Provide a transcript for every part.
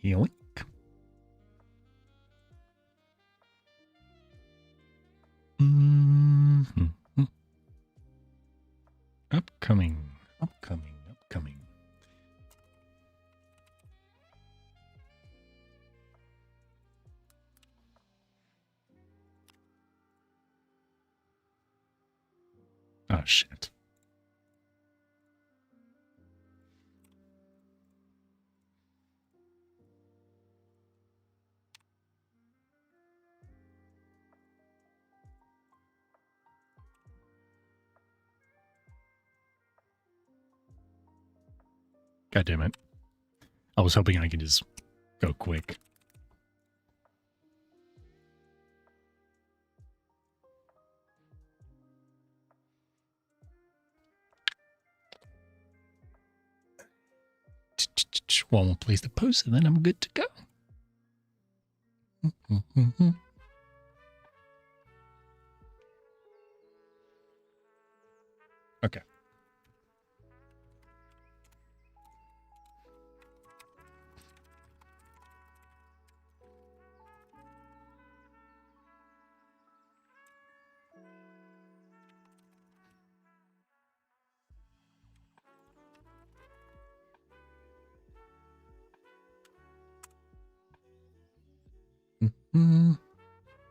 Yoink. Mm-hmm. Upcoming. Oh, shit. God damn it. I was hoping I could just go quick. One more place to post, and then I'm good to go. Okay.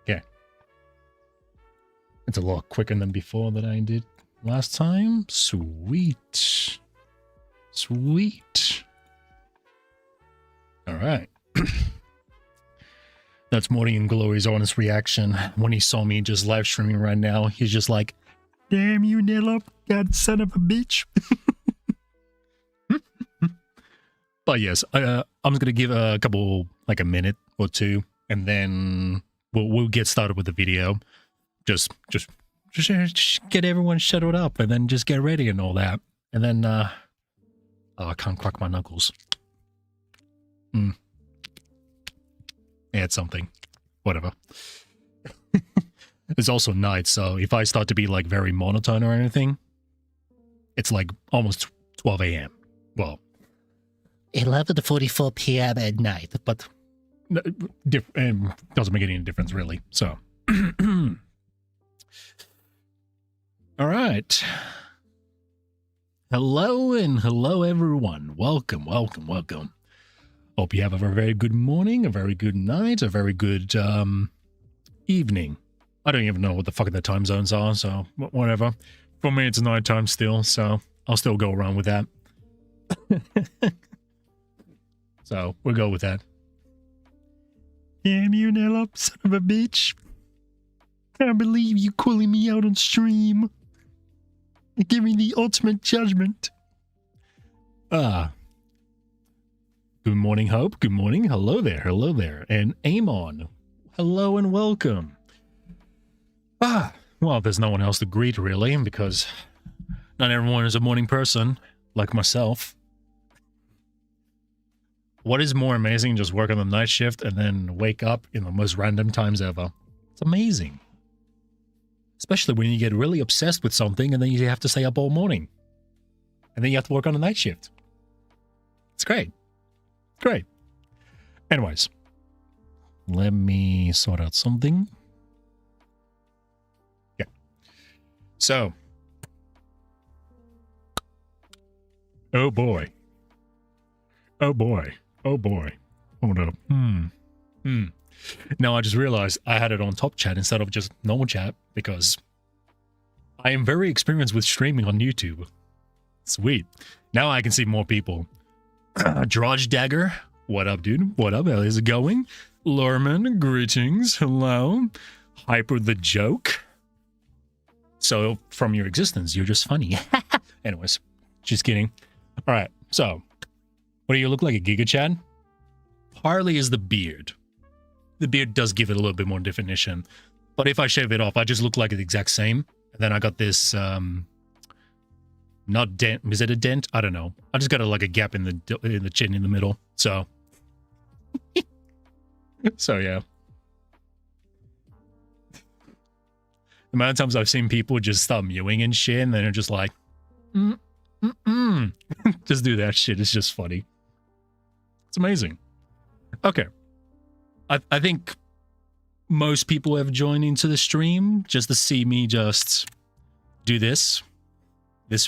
Okay. It's a lot quicker than before that I did last time. Sweet. Sweet. All right. That's Morty and Glory's honest reaction when he saw me just live streaming right now. He's just like, damn you, Nilla, god son of a bitch. But yes, I'm just gonna give a couple, like a minute or two, and then we'll get started with the video. Just get everyone shuttled up, and then just get ready and all that. And then, oh, I can't crack my knuckles. Yeah, it's something. Whatever. It's also night, so if I start to be like very monotone or anything, it's like almost 12 a.m. Well, 11:44 p.m. at night, but doesn't make any difference really. So, all right. Hello and hello everyone. Welcome. Hope you have a very good morning, a very good night, a very good evening. I don't even know what the fuck the time zones are, so whatever. For me, it's nighttime still, so I'll still go around with that. So we'll go with that. Damn you, Nella, son of a bitch. Can't believe you calling me out on stream. Give me the ultimate judgment. Good morning, Hope. Good morning. Hello there. And Amon. Hello and welcome. Well, there's no one else to greet, really, because not everyone is a morning person, like myself. What is more amazing than just work on the night shift and then wake up in the most random times ever? It's amazing. Especially when you get really obsessed with something and then you have to stay up all morning. And then you have to work on the night shift. It's great. Great. Anyways, let me sort out something. Yeah. So. Oh boy. Hold up. Now I just realized I had it on top chat instead of just normal chat because I am very experienced with streaming on YouTube. Sweet. Now I can see more people. Drudge Dagger. What up, dude? What up? How is it going? Lurman, greetings. Hello. Hyper the Joke. So, from your existence, you're just funny. Anyways, just kidding. All right, so, what do you look like, a Giga Chad? Partly is the beard. The beard does give it a little bit more definition. But if I shave it off, I just look like the exact same. And then I got this, not dent. Is it a dent? I don't know. I just got like a gap in the chin in the middle. So, so yeah. The amount of times I've seen people just start mewing and shit, and then they're just like, just do that shit. It's just funny. It's amazing. Okay. I think most people have joined into the stream just to see me just do this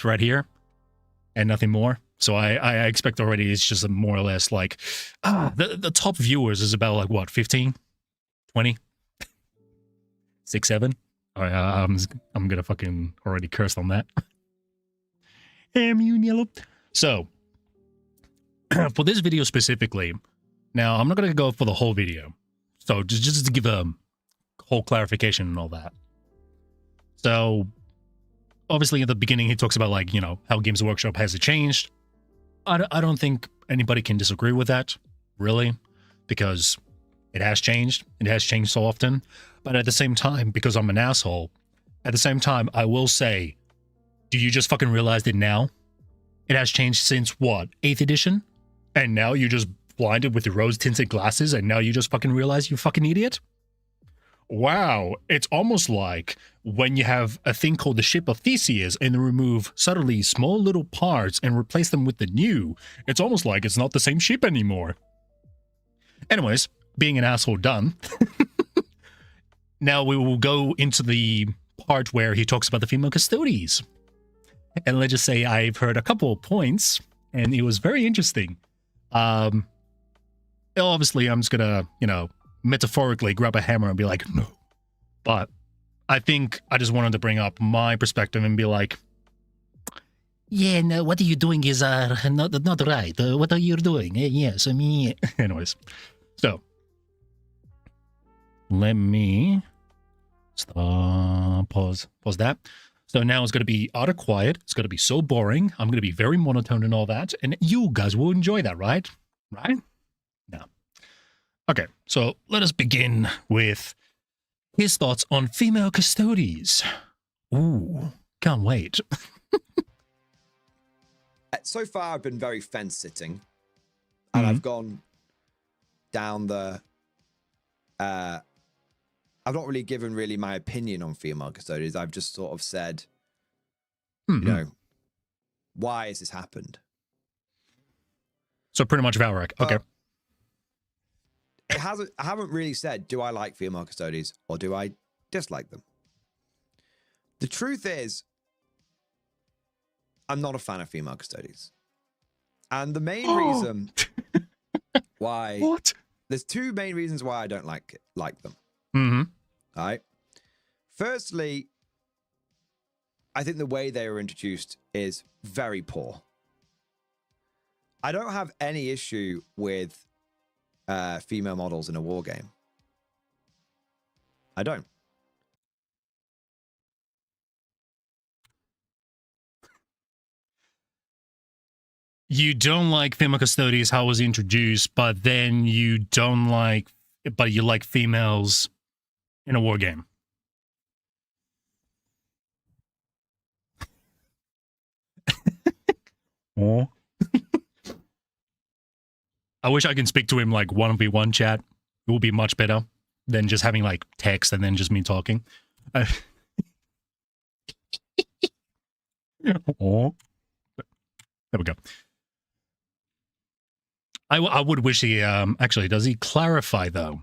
right here, and nothing more. So I expect already it's just a more or less like, the top viewers is about like what, 15, 20, 6, 7. All right, I'm gonna fucking already curse on that. Immune yellow. So for this video specifically, now I'm not gonna go for the whole video. So just to give a whole clarification and all that. So obviously at the beginning he talks about, like, you know, how Games Workshop has changed. I don't think anybody can disagree with that, really, because it has changed. It has changed so often. But at the same time, because I'm an asshole, at the same time, I will say, do you just fucking realize it now? It has changed since, what, 8th edition? And now you're just blinded with your rose-tinted glasses, and now you just fucking realize you fucking idiot? Wow, it's almost like when you have a thing called the Ship of Theseus and they remove subtly small little parts and replace them with the new, it's almost like it's not the same ship anymore. Anyways, being an asshole done, now we will go into the part where he talks about the female custodies. And let's just say I've heard a couple of points, and it was very interesting. Obviously, I'm just gonna, you know, metaphorically grab a hammer and be like, no. But I think I just wanted to bring up my perspective and be like, yeah, no, what are you doing is not right. What are you doing? Yes, I mean, anyways. So let me stop, pause that. So now it's going to be utter quiet. It's going to be so boring. I'm going to be very monotone and all that. And you guys will enjoy that, right? Right? No. Okay, so let us begin with his thoughts on female custodies. Ooh, can't wait. So far, I've been very fence-sitting. And I've gone down the... I've not really given my opinion on female custodians. I've just sort of said, you know, why has this happened? So pretty much Valrak. Okay. I haven't really said, do I like female custodians or do I dislike them? The truth is, I'm not a fan of female custodians. And the main reason why... What? There's two main reasons why I don't like them. All right. Firstly, I think the way they were introduced is very poor. I don't have any issue with female models in a war game. I don't. You don't like female custodians, how it was introduced, but then you don't like, but you like females in a war game. Oh. I wish I can speak to him like 1v1 chat. It would be much better than just having like text and then just me talking. Oh. There we go. I would wish he actually, does he clarify though?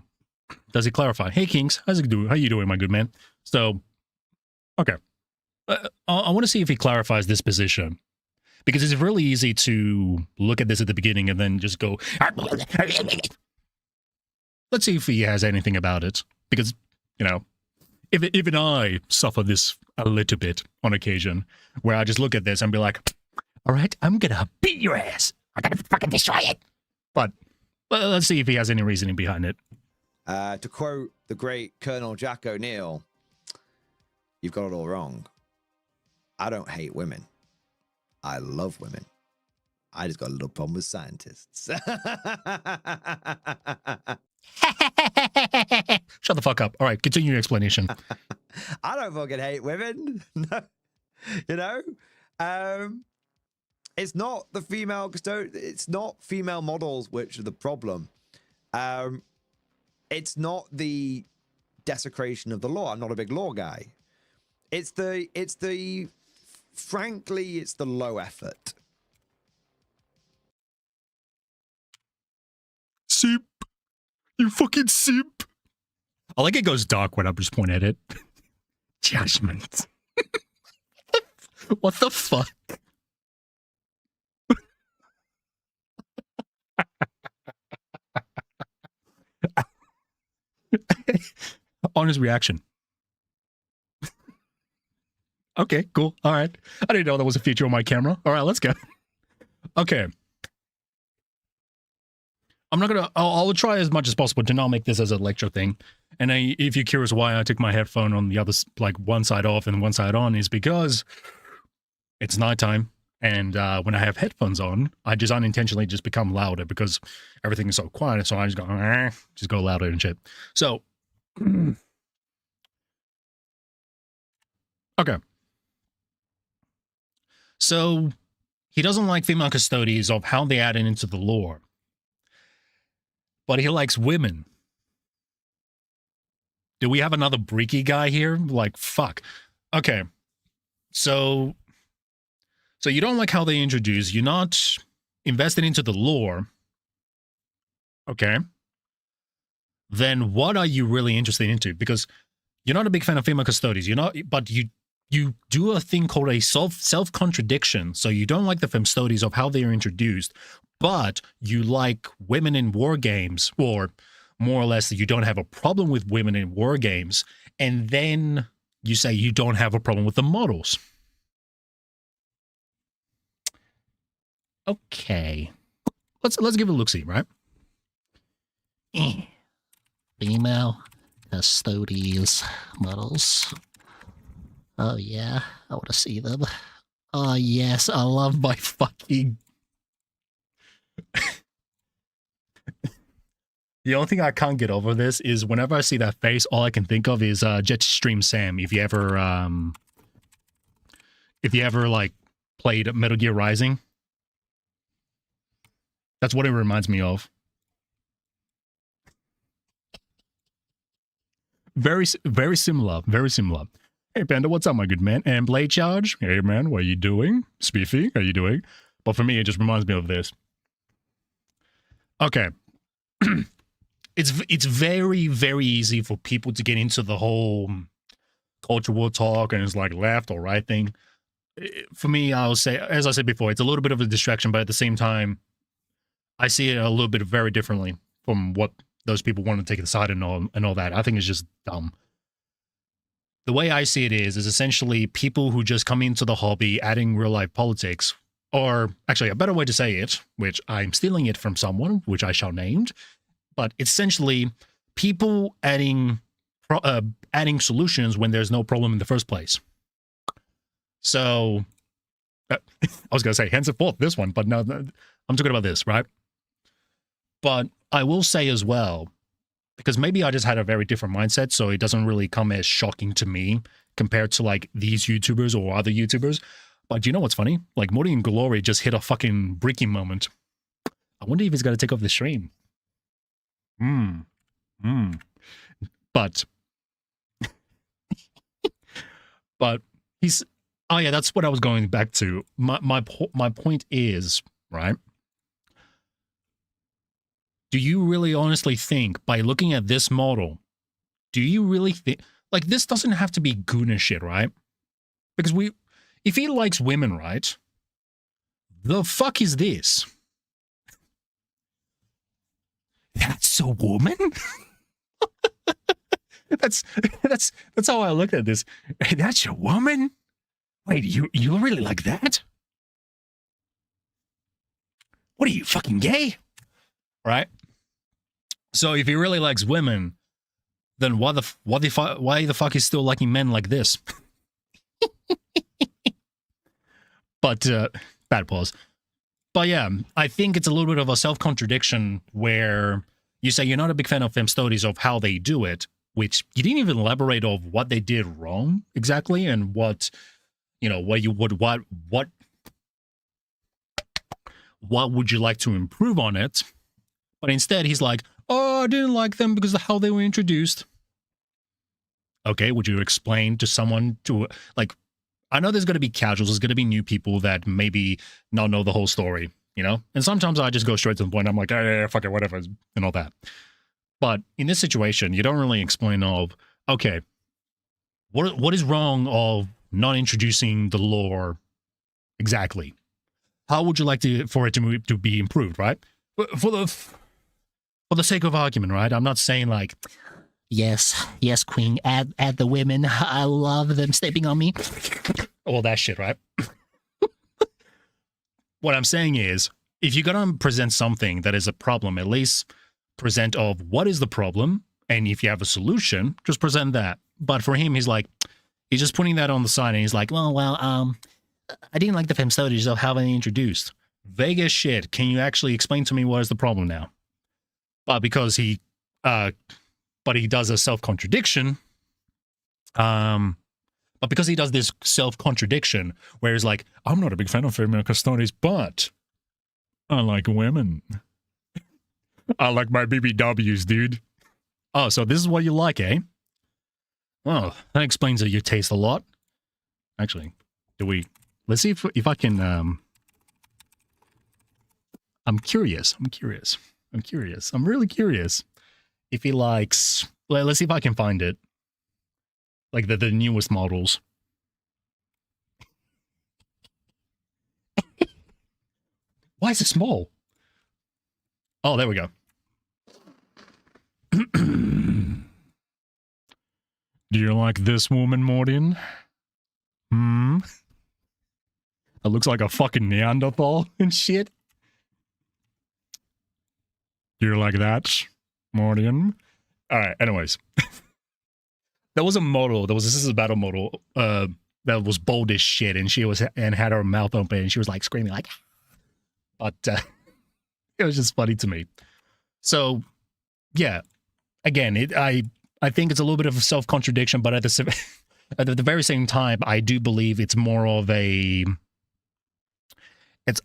Does he clarify? Hey Kings, how's it doing? How you doing, my good man? So, okay. I want to see if he clarifies this position. Because it's really easy to look at this at the beginning and then just go, let's see if he has anything about it. Because, you know, even I suffer this a little bit on occasion, where I just look at this and be like, all right, I'm going to beat your ass. I'm going to fucking destroy it. But let's see if he has any reasoning behind it. To quote the great Colonel Jack O'Neill, you've got it all wrong. I don't hate women. I love women. I just got a little problem with scientists. Shut the fuck up. All right, continue your explanation. I don't fucking hate women. No. You know? It's not the female custodian. It's not female models which are the problem. It's not the desecration of the law. I'm not a big law guy. Frankly, it's the low effort. Soup. You fucking simp. I like it goes dark when I just point at it. Judgment. What the fuck? Honest reaction. Okay, cool. All right. I didn't know that was a feature on my camera. All right, let's go. Okay. I'm not gonna. I'll try as much as possible to not make this as a lecture thing. And if you're curious why I took my headphone on the other, like one side off and one side on, is because it's nighttime, and when I have headphones on, I just unintentionally just become louder because everything is so quiet. So I just go louder and shit. So, okay. So he doesn't like female custodies of how they add it into the lore. But he likes women. Do we have another Breaky guy here? Like, fuck. Okay. So you don't like how they introduce. You're not invested into the lore. Okay. Then what are you really interested into? Because you're not a big fan of female custodies. You're not, but you do a thing called a self-contradiction. So you don't like the femstodies of how they are introduced, but you like women in war games, or more or less you don't have a problem with women in war games, and then you say you don't have a problem with the models. Okay. Let's give it a look-see, right? Female custodies models. Oh yeah, I want to see them. Oh yes, I love my fucking... The only thing I can't get over this is whenever I see that face, all I can think of is Jetstream Sam. If you ever like played Metal Gear Rising, that's what it reminds me of. Very similar. Very similar. Hey Panda, what's up, my good man? And Blade Charge. Hey man, what are you doing? Spiffy, how you doing? But for me, it just reminds me of this. Okay. It's very, very easy for people to get into the whole culture war talk and it's like left or right thing. For me, I'll say, as I said before, it's a little bit of a distraction, but at the same time, I see it a little bit very differently from what those people want to take aside and all that. I think it's just dumb. The way I see it is essentially people who just come into the hobby adding real life politics, or actually a better way to say it, which I'm stealing it from someone, which I shall name, but essentially people adding solutions when there's no problem in the first place. So I was going to say henceforth this one, but no, I'm talking about this, right? But I will say as well, because maybe I just had a very different mindset, so it doesn't really come as shocking to me compared to like these YouTubers or other YouTubers. But you know what's funny? Like Morty and Glory just hit a fucking breaking moment. I wonder if he's going to take off the stream. But he's... Oh yeah, that's what I was going back to. My point is, right? Do you really honestly think, by looking at this model, do you really think... Like, this doesn't have to be goonish shit, right? Because if he likes women, right? The fuck is this? That's a woman? that's how I looked at this. Hey, that's a woman? Wait, you really like that? What are you, fucking gay? Right? So if he really likes women, then why the fuck is still liking men like this? But bad pause. But yeah, I think it's a little bit of a self-contradiction where you say you're not a big fan of femstodies of how they do it, which you didn't even elaborate of what they did wrong exactly and what, you know, what would you like to improve on it? But instead he's like, oh, I didn't like them because of how they were introduced. Okay, would you explain to someone to, like, I know there's going to be casuals, there's going to be new people that maybe not know the whole story, you know? And sometimes I just go straight to the point. I'm like, fuck it, whatever, and all that. But in this situation, you don't really explain of, okay, what is wrong of not introducing the lore exactly? How would you like for it to be improved, right? For the sake of argument, right? I'm not saying like, yes, Queen, add the women. I love them stepping on me. All that shit, right? What I'm saying is, if you're gonna present something that is a problem, at least present of what is the problem, and if you have a solution, just present that. But for him, he's just putting that on the side, and he's like, I didn't like the film studies of how they introduced. Vague as shit. Can you actually explain to me what is the problem now? But because he does a self-contradiction, but because he does this self-contradiction, where he's like, I'm not a big fan of female custodies, but I like women. I like my BBWs, dude. Oh, so this is what you like, eh? Well, that explains that you taste a lot. Actually, let's see if I can, I'm curious. I'm really curious if he likes, let's see if I can find it. Like the newest models. Why is it small? Oh, there we go. Do you like this woman, Mordian? It looks like a fucking Neanderthal and shit. Do you like that, Mordian? Alright, anyways. There was a model, this is a battle model, that was bold as shit, and and had her mouth open, and she was like screaming like, but it was just funny to me. So, yeah, again, I think it's a little bit of a self-contradiction, but at the very same time, I do believe it's more of it's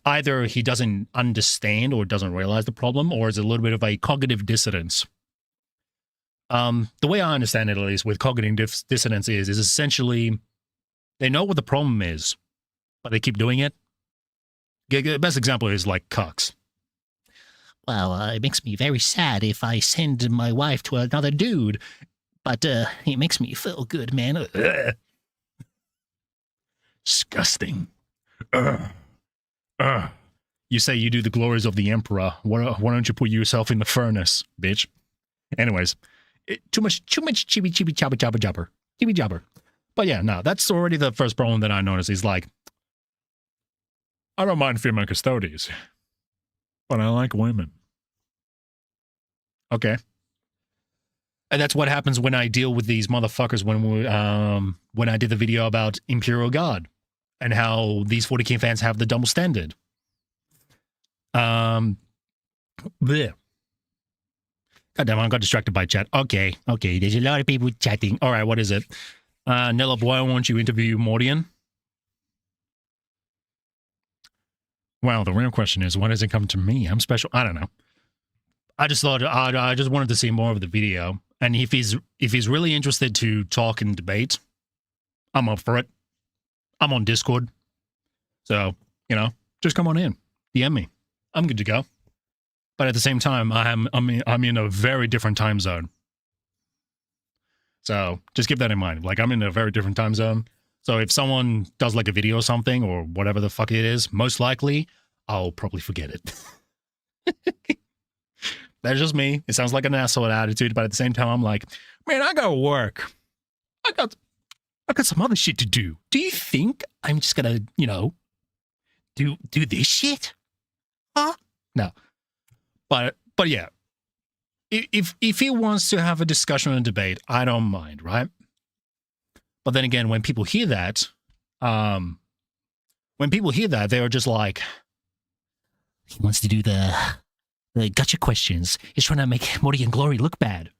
either he doesn't understand or doesn't realize the problem, or it's a little bit of a cognitive dissonance. The way I understand it, at least, with cognitive dissonance is essentially they know what the problem is, but they keep doing it. The best example is like cucks. Well, it makes me very sad if I send my wife to another dude, but it makes me feel good, man. Ugh. Disgusting. You say you do the glories of the emperor. Why don't you put yourself in the furnace, bitch? Anyways, too much chibi chaba chaba jabber. Chibi jabber. But yeah, no, that's already the first problem that I noticed. Is like, I don't mind female custodies, but I like women. Okay. And that's what happens when I deal with these motherfuckers when I did the video about Imperial Guard and how these 40K fans have the double standard. Bleh. God damn, I got distracted by chat. Okay, there's a lot of people chatting. All right, what is it? Nella, why won't you interview Mordian? Well, the real question is, why does it come to me? I'm special. I don't know. I just thought I just wanted to see more of the video, and if he's really interested to talk and debate, I'm up for it. I'm on Discord, so just come on in, DM me. I'm good to go. But at the same time, I'm in a very different time zone, so just keep that in mind. Like, I'm in a very different time zone. So if someone does like a video or something or whatever the fuck it is, most likely I'll probably forget it. That's just me. It sounds like an asshole attitude, but at the same time, I'm like, man, I gotta work. I got some other shit to do. Do you think I'm just gonna, do this shit? Huh? No. But yeah. If he wants to have a discussion and debate, I don't mind, right? But then again, when people hear that, they're just like, he wants to do the gotcha questions. He's trying to make Morty and Glory look bad.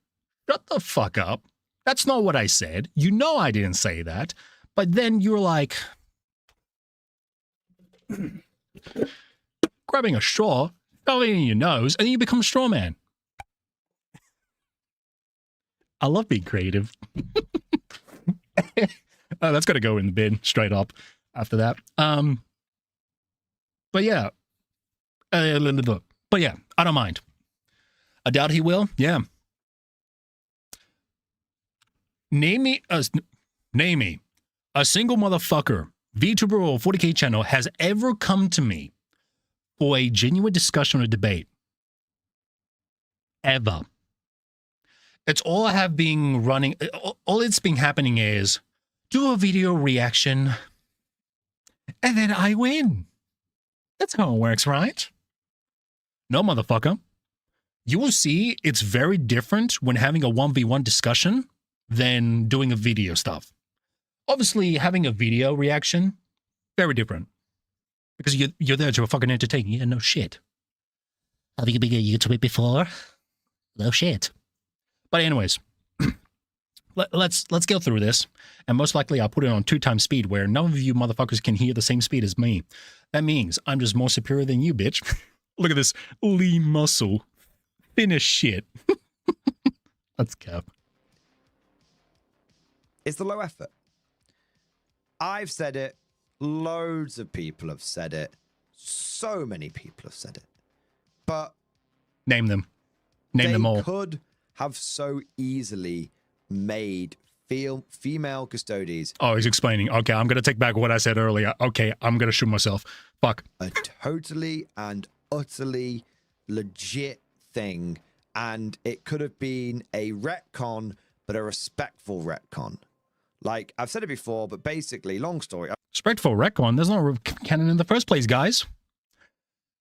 Shut the fuck up. That's not what I said. You know I didn't say that. But then you're like grabbing a straw, shoving it in your nose, and then you become a straw man. I love being creative. That's got to go in the bin straight up after that. But yeah. But yeah, I don't mind. I doubt he will. Yeah. Name me a single motherfucker, VTuber or 40K channel has ever come to me for a genuine discussion or debate. Ever. It's all I have been running. All it's been happening is do a video reaction and then I win. That's how it works, right? No, motherfucker. You will see it's very different when having a 1v1 discussion than doing a video stuff. Obviously, having a video reaction, very different. Because you're there to fucking entertain. Yeah, no shit. Have you been a YouTuber before? No shit. But anyways, let's go through this. And most likely I'll put it on 2x speed where none of you motherfuckers can hear the same speed as me. That means I'm just more superior than you, bitch. Look at this lean muscle. Thin as shit. Let's go. It's the low effort. I've said it. Loads of people have said it. So many people have said it. But name them. Name them all. They could have so easily made female custodies. Oh, he's explaining. Okay, I'm going to take back what I said earlier. Okay, I'm going to shoot myself. Fuck. A totally and utterly legit thing. And it could have been a retcon, but a respectful retcon. Like, I've said it before, but basically, long story. Respectful retcon? There's no canon in the first place, guys.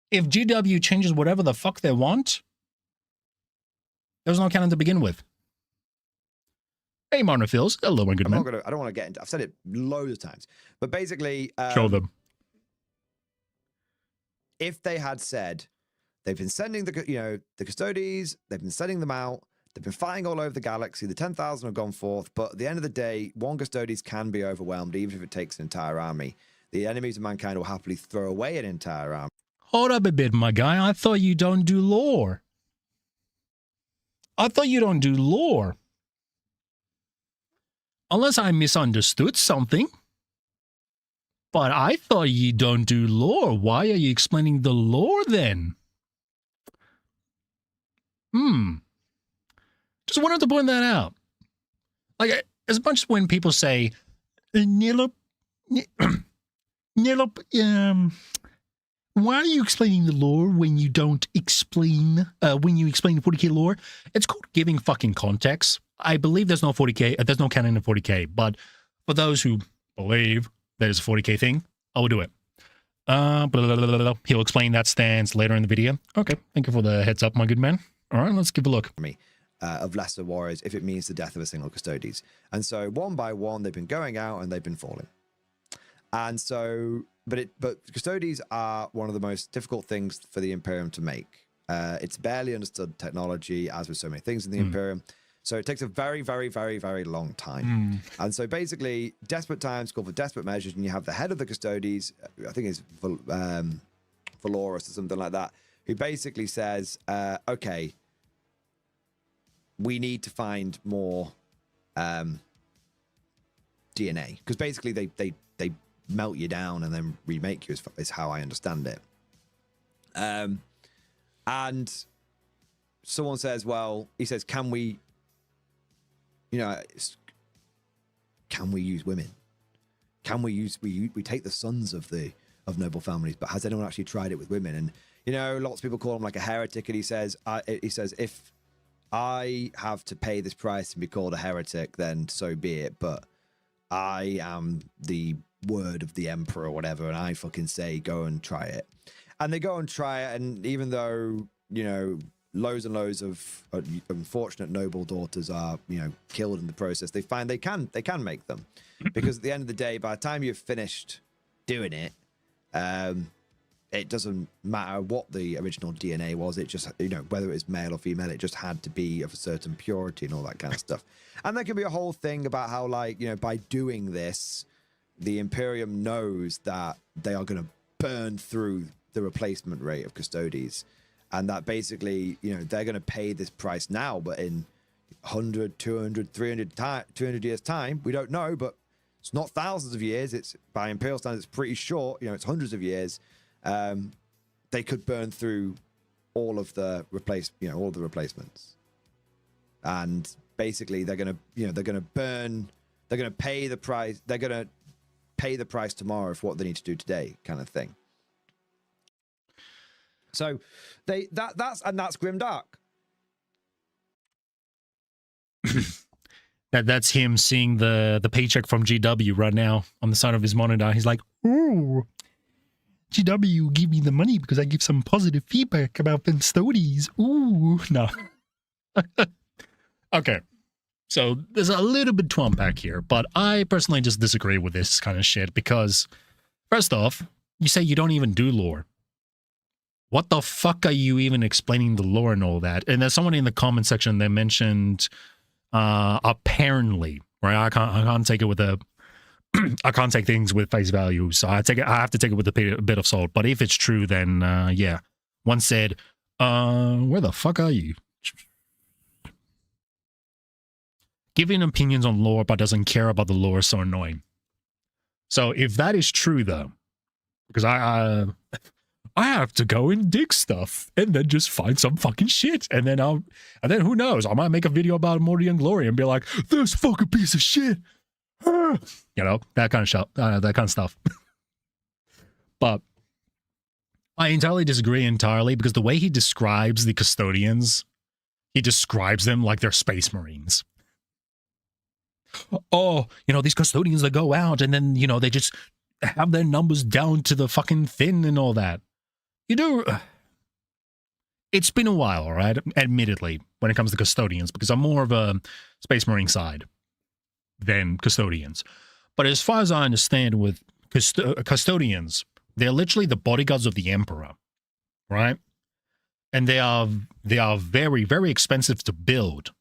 If GW changes whatever the fuck they want, there's no canon to begin with. Hey, Marnophils. Hello, my good man. I don't want to get into. I've said it loads of times, but basically, show them. If they had said they've been sending the custodies, they've been sending them out, they've been fighting all over the galaxy, the 10,000 have gone forth, but at the end of the day, one custodies can be overwhelmed, even if it takes an entire army. The enemies of mankind will happily throw away an entire army. Hold up a bit, my guy. I thought you don't do lore. I thought you don't do lore. Unless I misunderstood something. But I thought you don't do lore. Why are you explaining the lore then? Just wanted to point that out. Like, as much as when people say, Nilop, why are you explaining the lore when you don't explain, when you explain the 40K lore? It's called giving fucking context. I believe there's no 40K, there's no canon in 40K, but for those who believe there's a 40K thing, I will do it. He'll explain that stance later in the video. Okay, thank you for the heads up, my good man. All right, let's give a look. Of lesser warriors, if it means the death of a single custodies. And so one by one, they've been going out and they've been falling. And so, but custodies are one of the most difficult things for the Imperium to make. It's barely understood technology, as with so many things in the Imperium. So it takes a very, very, very, very long time. And so basically, desperate times call for desperate measures, and you have the head of the custodies, I think it's Valorous or something like that, who basically says, okay, we need to find more DNA. Because basically they melt you down and then remake you, is how I understand it. And someone says, well, he says, can we use women? Can we use, we take the sons of noble families, but has anyone actually tried it with women? And, lots of people call him like a heretic. And he says, if I have to pay this price and be called a heretic, then so be it. But I am the word of the emperor or whatever, and I fucking say, go and try it. And they go and try it, and even though, loads and loads of unfortunate noble daughters are, killed in the process, they find they can make them. Because at the end of the day, by the time you've finished doing it, it doesn't matter what the original DNA was. It just, whether it was male or female, it just had to be of a certain purity and all that kind of stuff. And there can be a whole thing about how, like, by doing this, the Imperium knows that they are going to burn through the replacement rate of custodies. And that basically, they're going to pay this price now, but in 100, 200, 200 years' time, we don't know, but it's not thousands of years. It's, by Imperial standards, it's pretty short. It's hundreds of years. They could burn through all of the replacements. And basically they're going to pay the price. They're going to pay the price tomorrow for what they need to do today, kind of thing. So that's grimdark. That's him seeing the paycheck from GW right now on the side of his monitor. He's like, "Ooh, GW give me the money because I give some positive feedback about them stories." Ooh, no. Okay, so there's a little bit to unpack here, but I personally just disagree with this kind of shit because, first off, you say you don't even do lore. What the fuck are you even explaining the lore and all that? And there's someone in the comment section that mentioned apparently, right? I can't take it with a I can't take things with face value, so I have to take it with a bit of salt. But if it's true, then yeah. One said, where the fuck are you? Giving opinions on lore but doesn't care about the lore is so annoying. So if that is true though, because I have to go and dig stuff and then just find some fucking shit. And then who knows? I might make a video about Immortal and Glory and be like, this fucking piece of shit. You know, that kind of stuff. But I entirely disagree because the way he describes the custodians, he describes them like they're space marines. Oh, you know, these custodians that go out and then, you know, they just have their numbers down to the fucking thin and all that. You do. It's been a while, all right? Admittedly, when it comes to custodians, because I'm more of a Space Marine side than custodians. But as far as I understand with custodians, they're literally the bodyguards of the Emperor, right? And they are very, very expensive to build.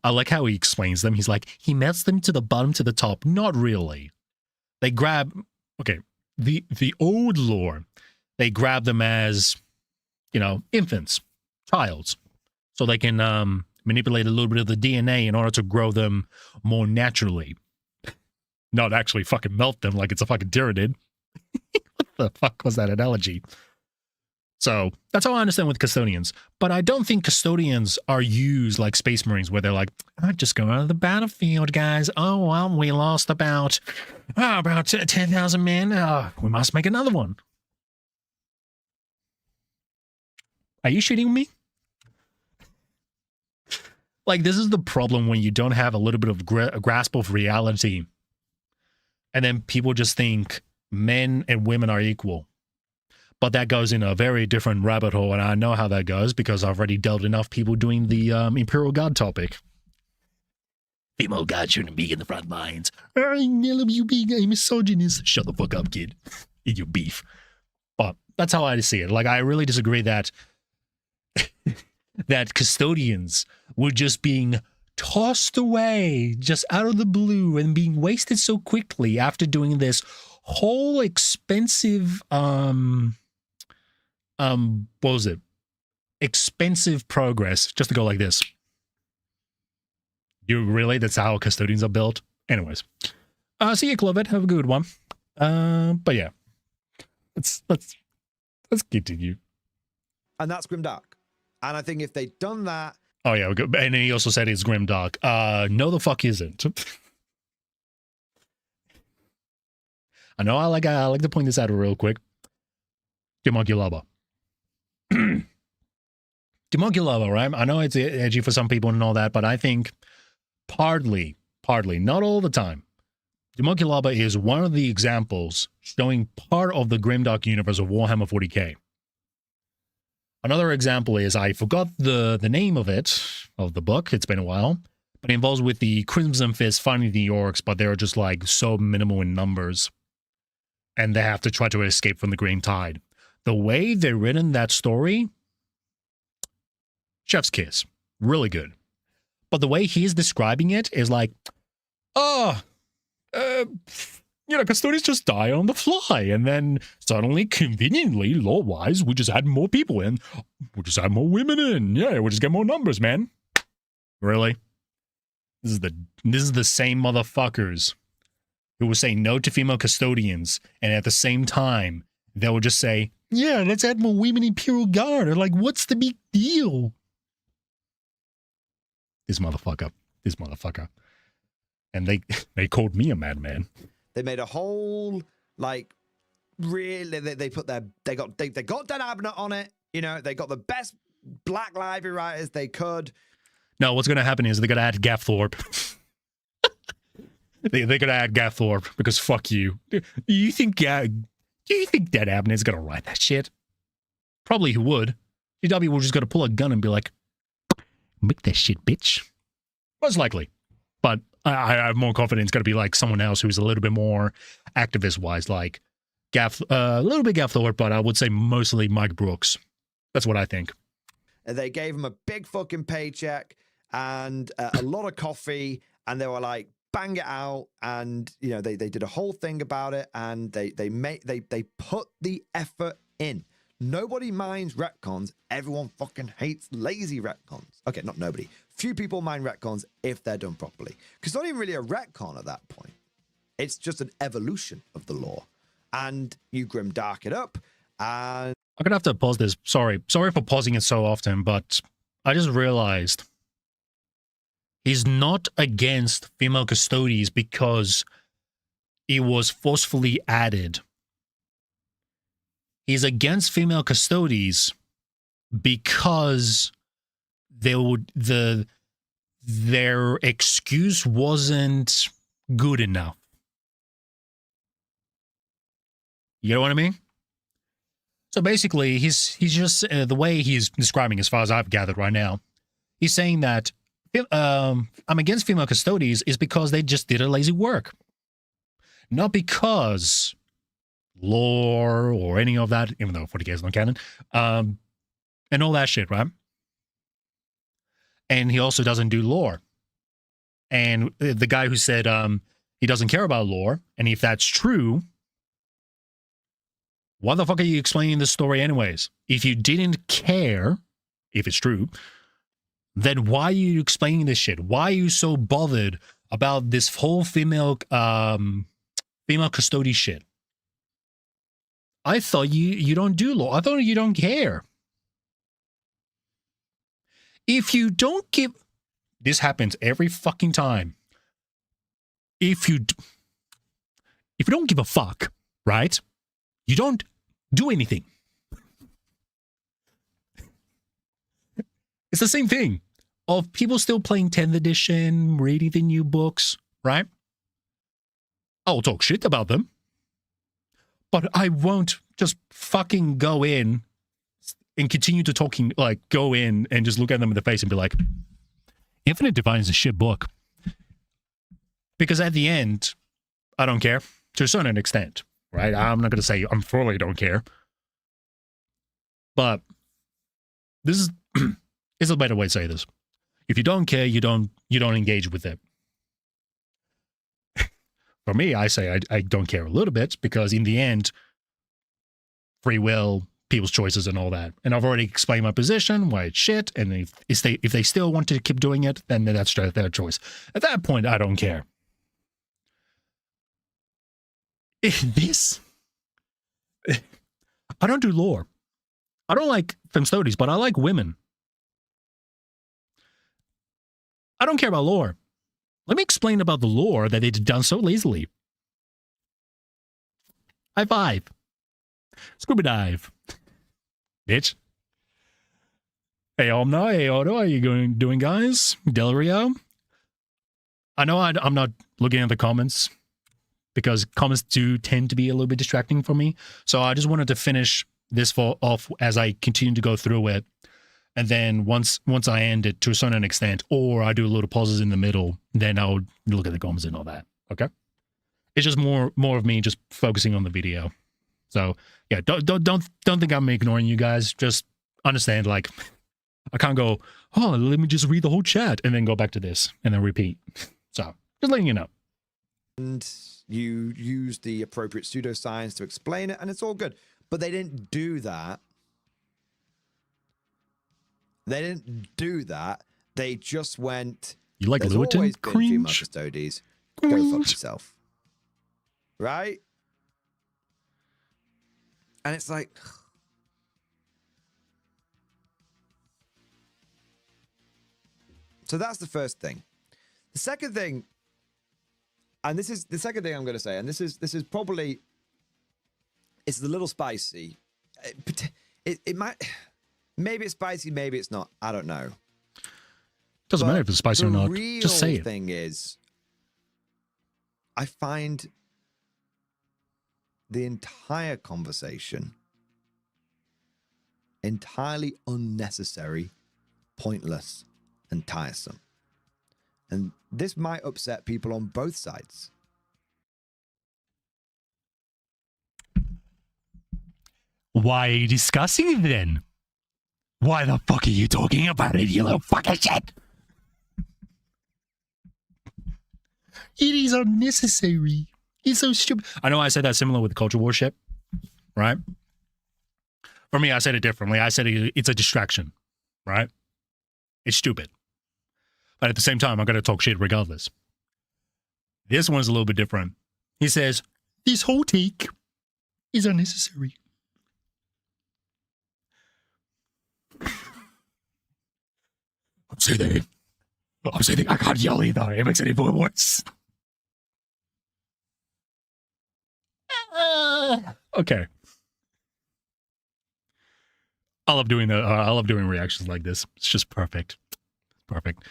I like how he explains them. He's like, he melts them to the bottom to the top. Not really. They grab, okay, the old lore, they grab them as, you know, infants, childs, so they can manipulate a little bit of the DNA in order to grow them more naturally. Not actually fucking melt them like it's a fucking Tyranid. What the fuck was that analogy? So that's how I understand with custodians. But I don't think custodians are used like Space Marines where they're like, oh, just go out of the battlefield, guys. Oh, well, we lost about 10,000 men. We must make another one. Are you shitting me? Like, this is the problem when you don't have a little bit of grasp of reality. And then people just think men and women are equal. But that goes in a very different rabbit hole, and I know how that goes because I've already dealt enough people doing the Imperial Guard topic. Female guard shouldn't be in the front lines. I love you being a misogynist. Shut the fuck up, kid. Eat your beef. But that's how I see it. Like, I really disagree that that custodians were just being tossed away just out of the blue and being wasted so quickly after doing this whole expensive what was it? Expensive progress just to go like this. You really? That's how custodians are built? Anyways. See you, Clovet. Have a good one. But yeah. Let's continue. And that's grimdark. And I think if they'd done that. Oh yeah, and he also said it's grimdark. No the fuck isn't. I know I like to point this out real quick. Democulaba. Democulaba, right? I know it's edgy for some people and all that, but I think partly, not all the time, Democulaba is one of the examples showing part of the grimdark universe of Warhammer 40k. Another example is, I forgot the name of the book, it's been a while, but it involves with the Crimson Fist finding the orcs, but they're just like so minimal in numbers. And they have to try to escape from the Green Tide. The way they've written that story, chef's kiss. Really good. But the way he's describing it is like, custodians just die on the fly. And then suddenly, conveniently, lore-wise, we just add more people in. We just add more women in. Yeah, we just get more numbers, man. Really? This is the same motherfuckers who will say no to female custodians, and at the same time, they will just say, yeah, let's add more women in Imperial Guard. Or like, what's the big deal? this motherfucker. And they called me a madman. They made a whole, like, really, they got Dan Abnett on it. You know, they got the best Black Lively writers they could. No, what's going to happen is they're going to add Gaff Thorpe. they're going to add Gaff Thorpe because fuck you. Do you think Dan Abnett's going to write that shit? Probably he would. CW will just got to pull a gun and be like, make that shit, bitch. Most likely. But I have more confidence it's going to be like someone else who's a little bit more activist-wise, like a little bit Gaff Thorpe, but I would say mostly Mike Brooks. That's what I think. They gave him a big fucking paycheck and a lot of coffee, and they were like, bang it out. And, you know, they did a whole thing about it, and they put the effort in. Nobody minds retcons. Everyone fucking hates lazy retcons. Okay, not nobody. Few people mind retcons if they're done properly. Because it's not even really a retcon at that point. It's just an evolution of the lore. And you grimdark it up, and... I'm going to have to pause this. Sorry for pausing it so often, but I just realized he's not against female custodies because it was forcefully added. He's against female custodies because their excuse wasn't good enough. You know what I mean? So basically, he's just the way he's describing, as far as I've gathered right now, he's saying that I'm against female custodies is because they just did a lazy work, not because lore or any of that, even though 40K is not canon, and all that shit, right? And he also doesn't do lore. And the guy who said he doesn't care about lore, and if that's true, why the fuck are you explaining this story anyways? If you didn't care, if it's true, then why are you explaining this shit? Why are you so bothered about this whole female custody shit? I thought you don't do law. I thought you don't care. If you don't give... This happens every fucking time. If you don't give a fuck, right? You don't do anything. It's the same thing of people still playing 10th edition, reading the new books, right? I'll talk shit about them, but I won't just fucking go in and continue to talking, like go in and just look at them in the face and be like, Infinite Divine is a shit book. Because at the end, I don't care to a certain extent. Right? I'm not going to say I'm fully don't care. But this is is a better way to say this. If you don't care, you don't engage with it. For me, I say I don't care a little bit because in the end, free will, people's choices and all that. And I've already explained my position, why it's shit, and if they still want to keep doing it, then that's their choice. At that point, I don't care. I don't do lore. I don't like femme studies, but I like women. I don't care about lore. Let me explain about the lore that they've done so lazily. High five. Scuba dive. Bitch. Hey, Omna. Hey, Otto. How you doing, guys? Del Rio. I know I'm not looking at the comments, because comments do tend to be a little bit distracting for me. So I just wanted to finish this off as I continue to go through it. And then once I end it to a certain extent, or I do a little pauses in the middle, then I'll look at the comments and all that. Okay? It's just more of me just focusing on the video. So yeah, don't think I'm ignoring you guys. Just understand, like, I can't go, oh, let me just read the whole chat and then go back to this and then repeat. So just letting you know. And you use the appropriate pseudoscience to explain it, and it's all good. But they didn't do that. They didn't do that. They just went, you like there's Lewitton? always been female Cringe. custodies. Go fuck yourself. Right? And it's like... So that's the first thing. The second thing, and this is the second thing I'm going to say, and this is probably, it's a little spicy. It might, maybe it's spicy, maybe it's not. I don't know. Doesn't matter if it's spicy or not. Just say it. The thing is, I find the entire conversation entirely unnecessary, pointless, and tiresome. And this might upset people on both sides. Why are you discussing it then? Why the fuck are you talking about it, you little fucking shit? It is unnecessary. It's so stupid. I know I said that similar with culture worship, right? For me, I said it differently. I said it's a distraction, right? It's stupid. But at the same time, I'm going to talk shit regardless. This one's a little bit different. He says, this whole take is unnecessary. I'm saying I can't yell either. It makes it even worse. Okay. I love doing that. I love doing reactions like this. It's just perfect. Perfect.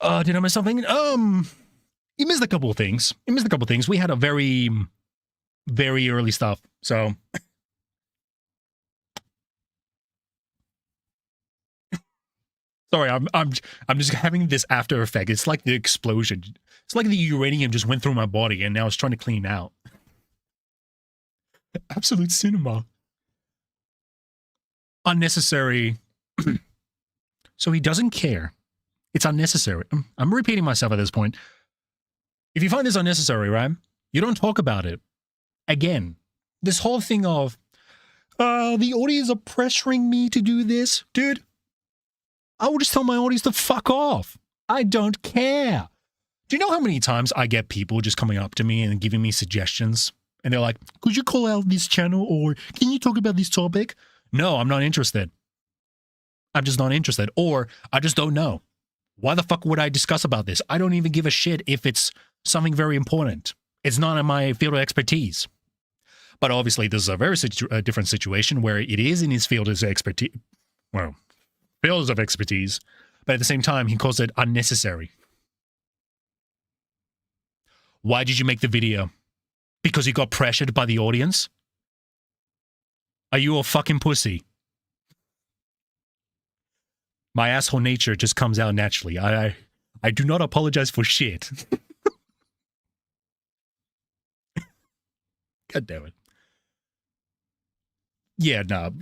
Did I miss something? You missed a couple of things. We had a very, very early stuff. So sorry, I'm just having this after effect. It's like the explosion. It's like the uranium just went through my body and now it's trying to clean out. Absolute cinema. Unnecessary. So he doesn't care. It's unnecessary. I'm repeating myself at this point. If you find this unnecessary, right? You don't talk about it. Again, this whole thing of, the audience are pressuring me to do this. Dude, I will just tell my audience to fuck off. I don't care. Do you know how many times I get people just coming up to me and giving me suggestions? And they're like, could you call out this channel or can you talk about this topic? No, I'm not interested. I'm just not interested. Or I just don't know. Why the fuck would I discuss about this? I don't even give a shit if it's something very important. It's not in my field of expertise. But obviously, this is a very different situation where it is in his field of expertise. Well, fields of expertise. But at the same time, he calls it unnecessary. Why did you make the video? Because you got pressured by the audience? Are you a fucking pussy? My asshole nature just comes out naturally. I do not apologize for shit. God damn it. Yeah, no.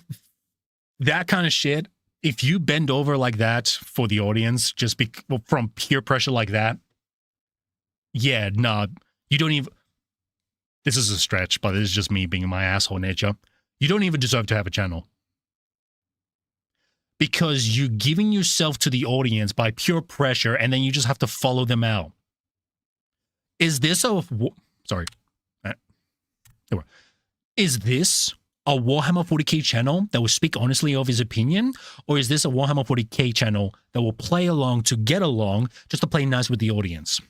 That kind of shit, if you bend over like that for the audience, just from peer pressure like that, yeah, no, you don't even... This is a stretch, but this is just me being my asshole nature. You don't even deserve to have a channel. Because you're giving yourself to the audience by pure pressure, and then you just have to follow them out. Is this a... Sorry. Is this a Warhammer 40k channel that will speak honestly of his opinion? Or is this a Warhammer 40k channel that will play along to get along, just to play nice with the audience?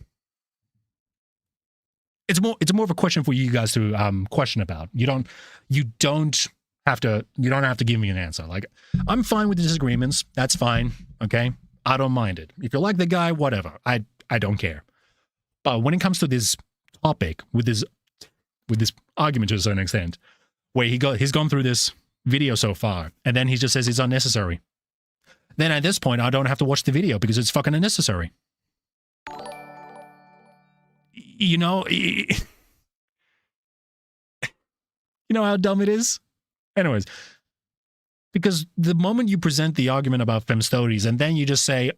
It's more of a question for you guys to question about. You don't have to give me an answer. Like, I'm fine with the disagreements. That's fine. Okay, I don't mind it. If you like the guy, whatever. I don't care. But when it comes to this topic, with this argument to a certain extent, where he's gone through this video so far, and then he just says it's unnecessary. Then at this point, I don't have to watch the video because it's fucking unnecessary. You know how dumb it is? Anyways, because the moment you present the argument about fem stories and then you just say,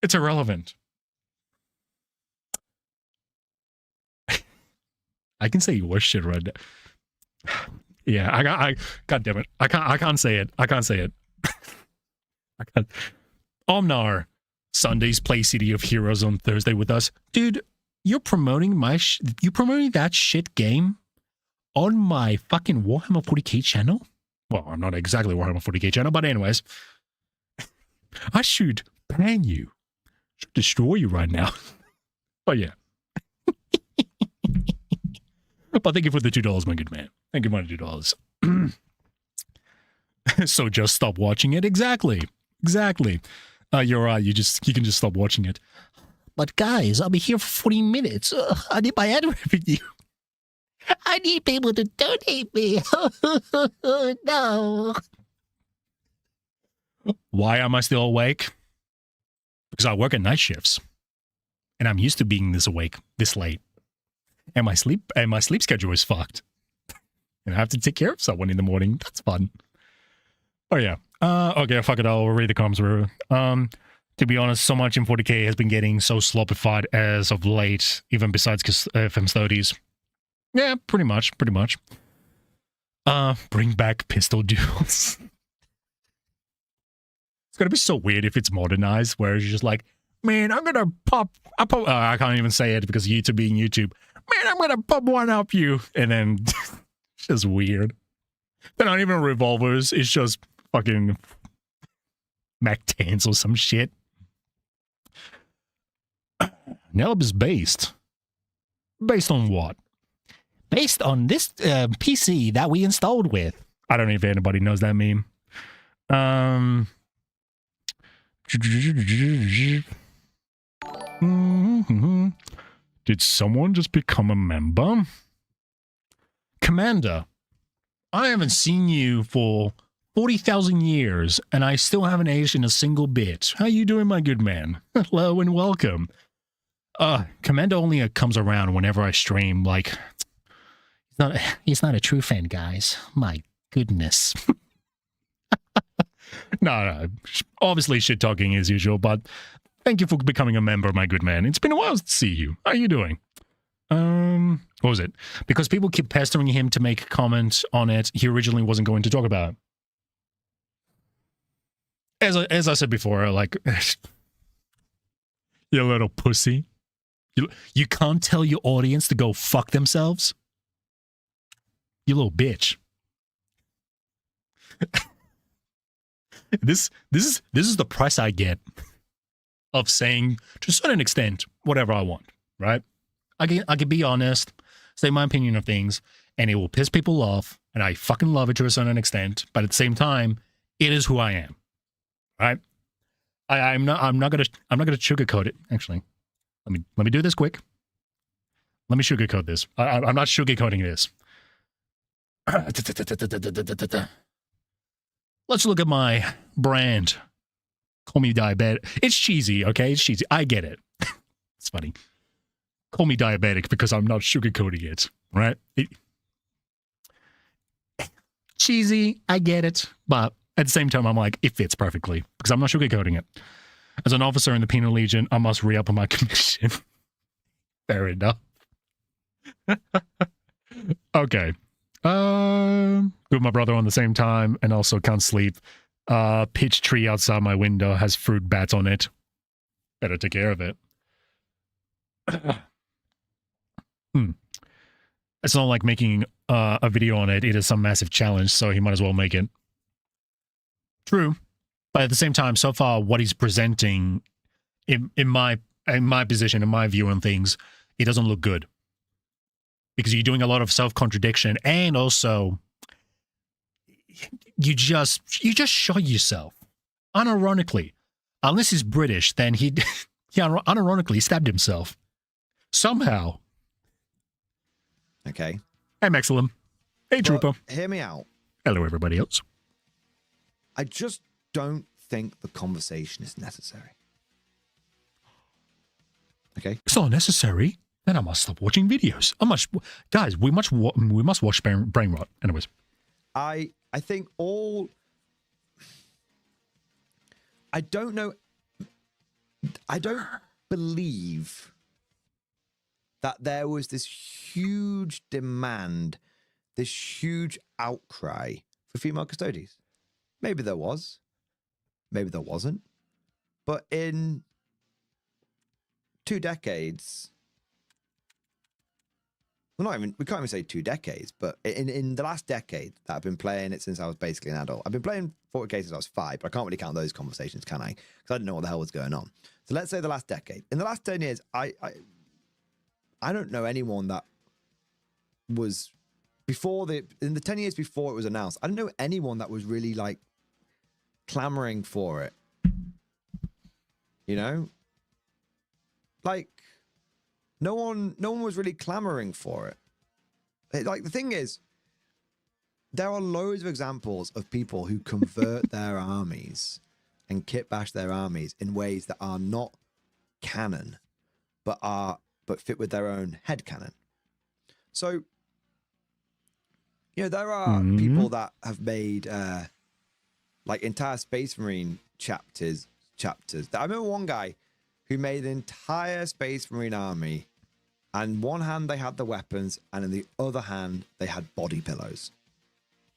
it's irrelevant. I can say worse shit right now. Yeah, God damn it. I can't say it. I can't say it. I can't. Omnar. Sundays play City of Heroes on Thursday with us. Dude, you're promoting that shit game on my fucking Warhammer 40k channel? Well, I'm not exactly Warhammer 40k channel, but anyways. I shoot ban you. Should destroy you right now. Oh, yeah. But thank you for the $2, my good man. Thank you for the $2. So just stop watching it. Exactly. You're right. You can just stop watching it. But guys, I'll be here for 40 minutes. I need my ad revenue. I need people to donate me. No. Why am I still awake? Because I work at night shifts. And I'm used to being this awake this late. And my sleep schedule is fucked. And I have to take care of someone in the morning. That's fun. Oh yeah. Okay, fuck it. I'll read the comments. To be honest, so much in 40k has been getting so sloppified as of late, even besides FM's 30s. Yeah, pretty much. Bring back pistol duels. It's gonna be so weird if it's modernized, where it's just like, man, I'm gonna pop. I can't even say it because YouTube being YouTube. Man, I'm gonna pop one up you, and then it's just weird. They're not even revolvers. It's just fucking Mac 10s or some shit. Nelb is based on what? Based on this PC that we installed with. I don't know if anybody knows that meme. Did someone just become a member? Commander, I haven't seen you for 40,000 years, and I still haven't aged in a single bit. How you doing, my good man? Hello and welcome. Commander only comes around whenever I stream. Like, he's not a true fan, guys. My goodness. No. Obviously, shit talking as usual, but thank you for becoming a member, my good man. It's been a while to see you. How are you doing? What was it? Because people keep pestering him to make comments on it, he originally wasn't going to talk about it. As I said before, like, you little pussy. You can't tell your audience to go fuck themselves? You little bitch. This is the price I get of saying, to a certain extent, whatever I want, right? I can be honest, say my opinion of things, and it will piss people off, and I fucking love it to a certain extent, but at the same time, it is who I am. Right? I'm not gonna sugarcoat it. Actually, let me do this quick. Let me sugarcoat this. I'm not sugarcoating this. Let's look at my brand. Call me diabetic. It's cheesy, okay? It's cheesy. I get it. It's funny. Call me diabetic because I'm not sugarcoating it, right? Cheesy, I get it. But at the same time, I'm like, it fits perfectly because I'm not sugarcoating it. As an officer in the Penal Legion, I must re-up on my commission. Fair enough. Okay. With my brother on the same time and also can't sleep. Pitch tree outside my window has fruit bats on it. Better take care of it. It's not like making a video on it. It is some massive challenge, so he might as well make it. True. But at the same time, so far, what he's presenting in my position, in my view on things, it doesn't look good. Because you're doing a lot of self-contradiction, and also you just shot yourself. Unironically. Unless he's British, then he unironically stabbed himself. Somehow. Okay. Hey, Maximum. Hey, Trooper. Hear me out. Hello, everybody else. I just don't think the conversation is necessary. Okay? It's not necessary. Then I must stop watching videos. Guys, we must watch Brain Rot. Anyways. I think I don't know. I don't believe that there was this huge demand, this huge outcry for female custodies. Maybe there was. Maybe there wasn't. But in 2 decades, well, not even, we can't even say 2 decades, but in the last decade that I've been playing it since I was basically an adult. I've been playing 40K since I was 5, but I can't really count those conversations, can I? Because I didn't know what the hell was going on. So let's say the last decade. In the last 10 years, I don't know anyone that was in the 10 years before it was announced, I don't know anyone that was really like clamoring for it. You know? Like, no one was really clamoring for it. Like, the thing is, there are loads of examples of people who convert their armies and kit bash their armies in ways that are not canon, but fit with their own head canon. So, you know, there are people that have made like entire Space Marine chapters. I remember one guy who made an entire Space Marine army, and in one hand they had the weapons, and in the other hand they had body pillows,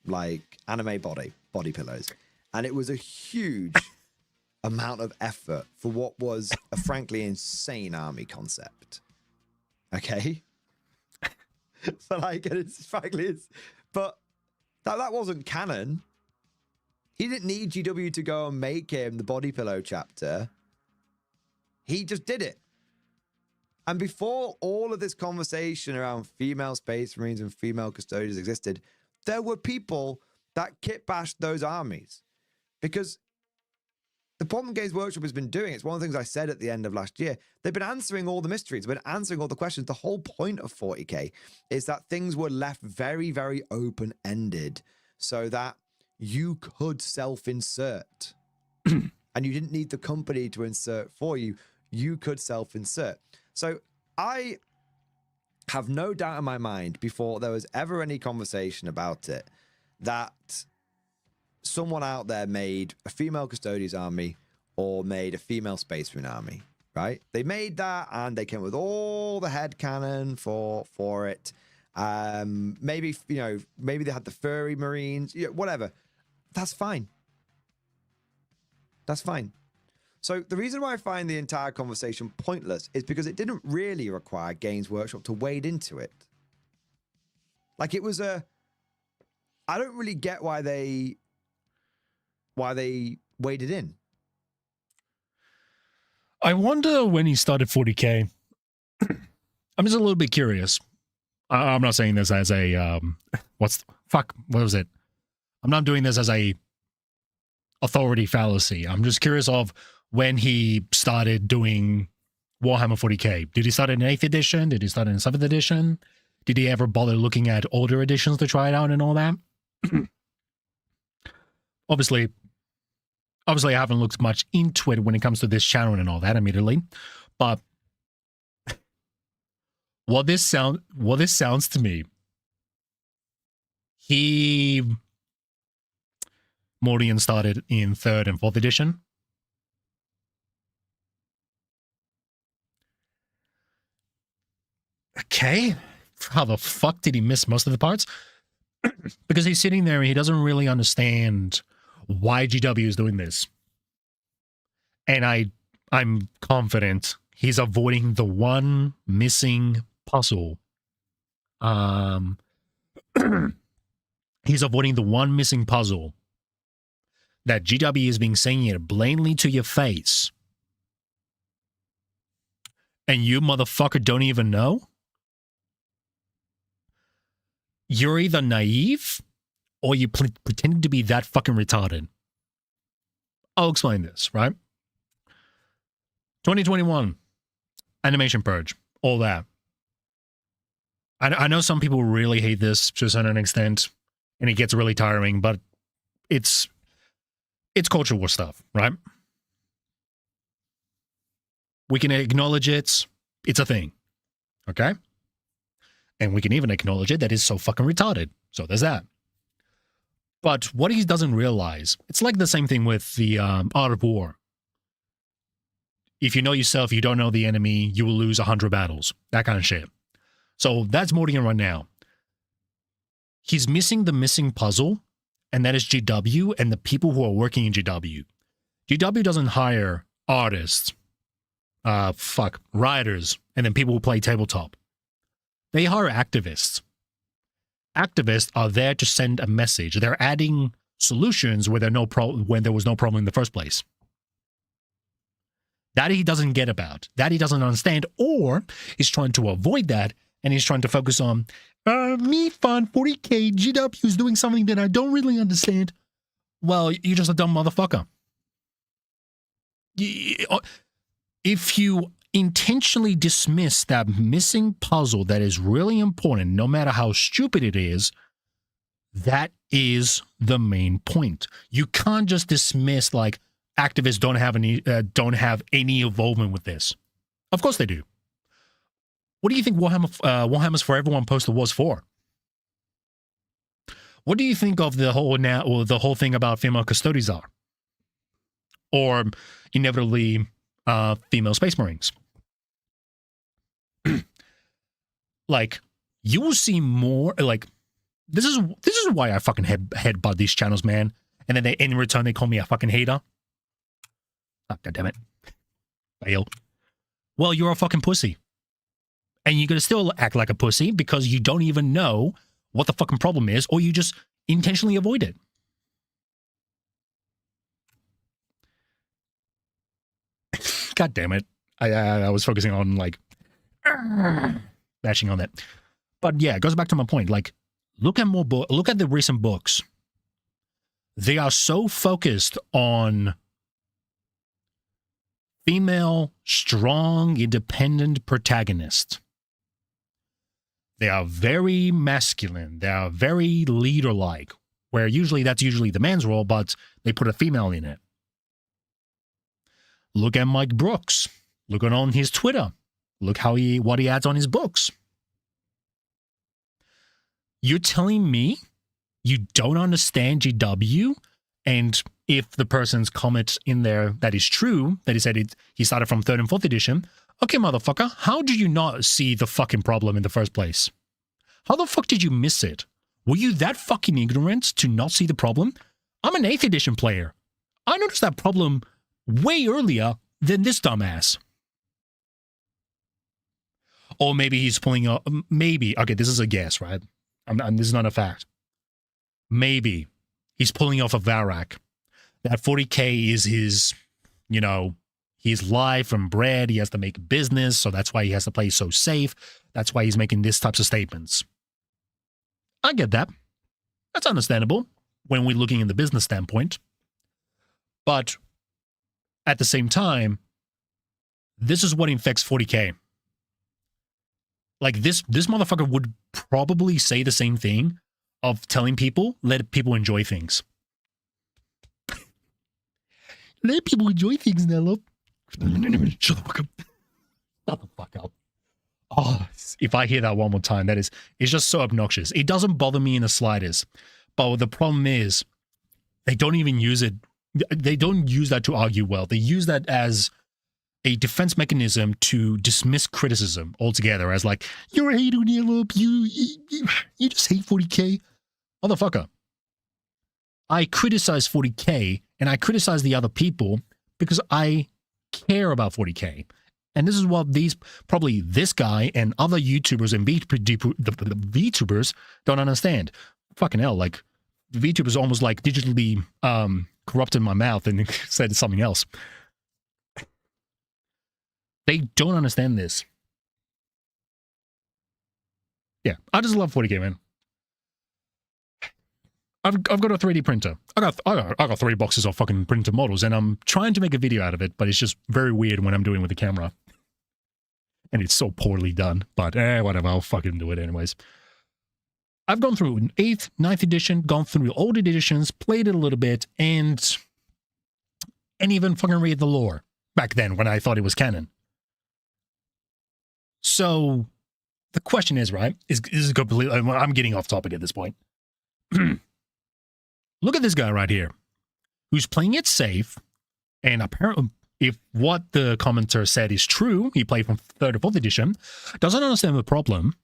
like anime body pillows, and it was a huge amount of effort for what was a frankly insane army concept. Okay, so like, but that wasn't canon. He didn't need GW to go and make him the body pillow chapter. He just did it. And before all of this conversation around female Space Marines and female custodians existed, there were people that kit bashed those armies. Because the problem Games Workshop has been doing, it's one of the things I said at the end of last year, they've been answering all the mysteries, they've been answering all the questions. The whole point of 40K is that things were left very, very open-ended so that you could self-insert. And you didn't need the company to insert for you. You could self-insert. So I have no doubt in my mind, before there was ever any conversation about it, that someone out there made a female Custodians army or made a female Space Marine army, right? They made that and they came with all the headcanon for it. Maybe, you know, maybe they had the furry Marines, you know, whatever. That's fine. That's fine. So the reason why I find the entire conversation pointless is because it didn't really require Games Workshop to wade into it. Like, it was I don't really get why they waded in. I wonder when he started 40K. I'm just a little bit curious. I'm not saying this as a what was it? I'm not doing this as a authority fallacy. I'm just curious of when he started doing Warhammer 40K. Did he start in 8th edition? Did he start in 7th edition? Did he ever bother looking at older editions to try it out and all that? Obviously, I haven't looked much into it when it comes to this channel and all that, admittedly. But what this sounds to me, Mordian started in 3rd and 4th edition. Okay. How the fuck did he miss most of the parts? Because he's sitting there and he doesn't really understand why GW is doing this. And I'm confident he's avoiding the one missing puzzle. He's avoiding the one missing puzzle that GW is being saying it blatantly to your face. And you motherfucker don't even know? You're either naive or you pretending to be that fucking retarded. I'll explain this, right? 2021, Animation Purge, all that. I know some people really hate this to a certain extent, and it gets really tiring, but it's culture war stuff, right? We can acknowledge it. It's a thing, okay? And we can even acknowledge it that it's so fucking retarded. So there's that. But what he doesn't realize, it's like the same thing with the Art of War. If you know yourself, you don't know the enemy, you will lose 100 battles. That kind of shit. So that's Mordian right now. He's missing the missing puzzle, and that is GW and the people who are working in GW. GW doesn't hire artists, writers, and then people who play tabletop. They are activists. Activists are there to send a message. They're adding solutions where when there was no problem in the first place. That he doesn't get about. That he doesn't understand, or he's trying to avoid that, and he's trying to focus on, me fund 40K, GW is doing something that I don't really understand. Well, you're just a dumb motherfucker. If you intentionally dismiss that missing puzzle that is really important, no matter how stupid it is, that is the main point. You can't just dismiss like activists don't have any involvement with this. Of course they do. What do you think Warhammer's For Everyone poster was for? What do you think of the whole thing about female custodians are? Or inevitably female space marines? Like, you will see more, like, this is why I fucking headbutt these channels, man. And then in return they call me a fucking hater. Oh, God damn it. Fail. Well, you're a fucking pussy. And you're going to still act like a pussy because you don't even know what the fucking problem is, or you just intentionally avoid it. God damn it. I was focusing on, like, bashing on that. But yeah, it goes back to my point. Like, look at the recent books. They are so focused on female, strong, independent protagonist. They are very masculine. They are very leader-like, where that's usually the man's role, but they put a female in it. Look at Mike Brooks. Look on his Twitter. Look what he adds on his books. You're telling me you don't understand GW? And if the person's comment in there that is true, that he said he started from 3rd and 4th edition, okay, motherfucker, how did you not see the fucking problem in the first place? How the fuck did you miss it? Were you that fucking ignorant to not see the problem? I'm an 8th edition player. I noticed that problem way earlier than this dumbass. Or maybe he's pulling up, okay, this is a guess, right? This is not a fact. Maybe he's pulling off a Varak. That 40K is his, his life and bread. He has to make business, so that's why he has to play so safe. That's why he's making these types of statements. I get that. That's understandable when we're looking in the business standpoint. But at the same time, this is what infects 40K. Like, this motherfucker would probably say the same thing of telling people, let people enjoy things. Let people enjoy things, Nello. Shut the fuck up. Shut the fuck up. Oh, if I hear that one more time, it's just so obnoxious. It doesn't bother me in the slightest. But the problem is, they don't even use it. They don't use that to argue well. They use that as a defense mechanism to dismiss criticism altogether as like, you're a hater, Nello. You just hate 40K. Motherfucker. I criticize 40K and I criticize the other people because I care about 40K. And this is what this guy and other YouTubers and VTubers don't understand. Fucking hell, like, VTubers almost like digitally corrupted my mouth and said something else. They don't understand this. Yeah, I just love 40K, man. I've got a 3D printer. I got 3 boxes of fucking printer models, and I'm trying to make a video out of it, but it's just very weird when I'm doing it with the camera. And it's so poorly done, but whatever, I'll fucking do it anyways. I've gone through 8th, 9th edition, gone through older editions, played it a little bit, and even fucking read the lore back then when I thought it was canon. So the question is, right, is completely, I'm getting off topic at this point. Look at this guy right here, who's playing it safe, and apparently, if what the commenter said is true, he played from 3rd or 4th edition, doesn't understand the problem.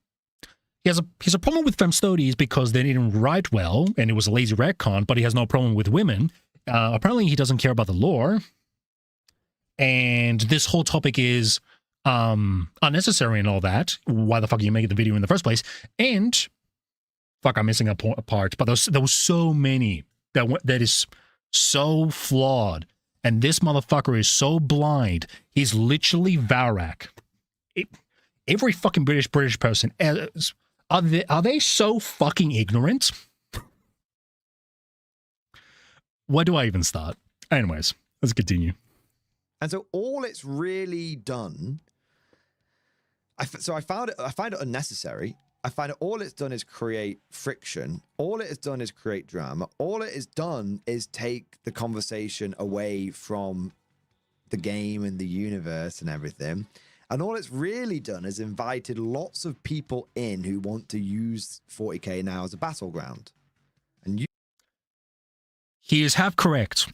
He has a problem with femstodies because they didn't write well, and it was a lazy retcon, but he has no problem with women. Apparently, he doesn't care about the lore. And this whole topic is, unnecessary and all that. Why the fuck are you making the video in the first place? And fuck, I'm missing a part. But there was so many that is so flawed, and this motherfucker is so blind. He's literally Varak. Every fucking British person are they so fucking ignorant? Where do I even start? Anyways, let's continue. And so all it's really done, I find it unnecessary. I find it all it's done is create friction. All it has done is create drama. All it has done is take the conversation away from the game and the universe and everything. And all it's really done is invited lots of people in who want to use 40K now as a battleground. And he is half correct.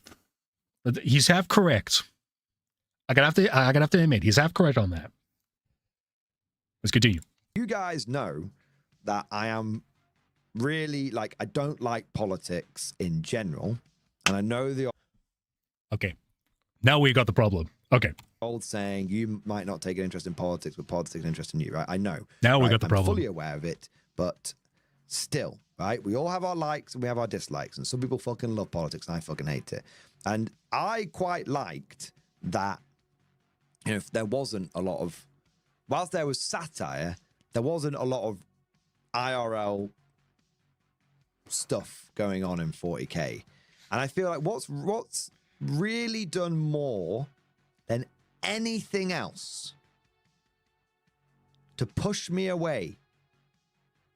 He's half correct. I gotta have to admit, he's half correct on that. Let's continue. You guys know that I am really, I don't like politics in general. And I know the... Okay. Now we got the problem. Okay. Old saying, you might not take an interest in politics, but politics takes an interest in you, right? I know. Now we right? got the problem. I'm fully aware of it, but still, right? We all have our likes and we have our dislikes. And some people fucking love politics and I fucking hate it. And I quite liked that, if there wasn't a lot of... Whilst there was satire, there wasn't a lot of IRL stuff going on in 40K. And I feel like what's really done more than anything else to push me away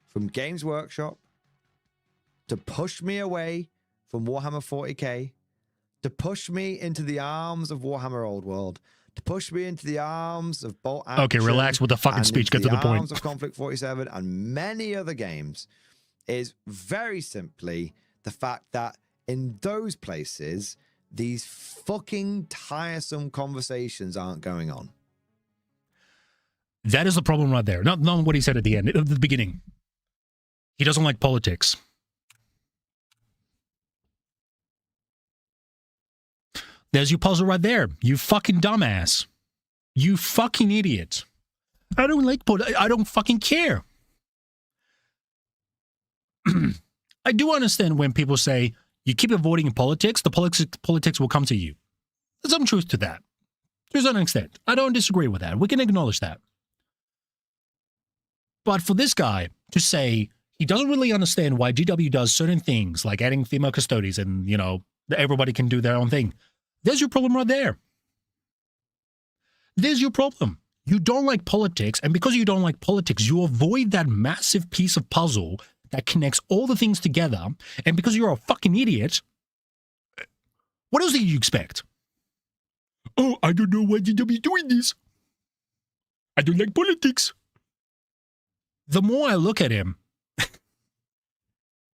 from Games Workshop, to push me away from Warhammer 40K, to push me into the arms of Warhammer Old World, to push me into the arms of Bolt Action. Okay, relax with the fucking speech. Get to the point. Arms of Conflict 47 and many other games is very simply the fact that in those places, these fucking tiresome conversations aren't going on. That is the problem right there. Not what he said at the end, at the beginning. He doesn't like politics. There's your puzzle right there. You fucking dumbass. You fucking idiot. I don't like politics. I don't fucking care. I do understand when people say, you keep avoiding politics, the politics will come to you. There's some truth to that. To a certain extent. I don't disagree with that. We can acknowledge that. But for this guy to say he doesn't really understand why GW does certain things, like adding female custodies and, everybody can do their own thing. There's your problem right there. There's your problem. You don't like politics, and because you don't like politics, you avoid that massive piece of puzzle that connects all the things together, and because you're a fucking idiot, what else did you expect? Oh, I don't know why GW is doing this. I don't like politics. The more I look at him,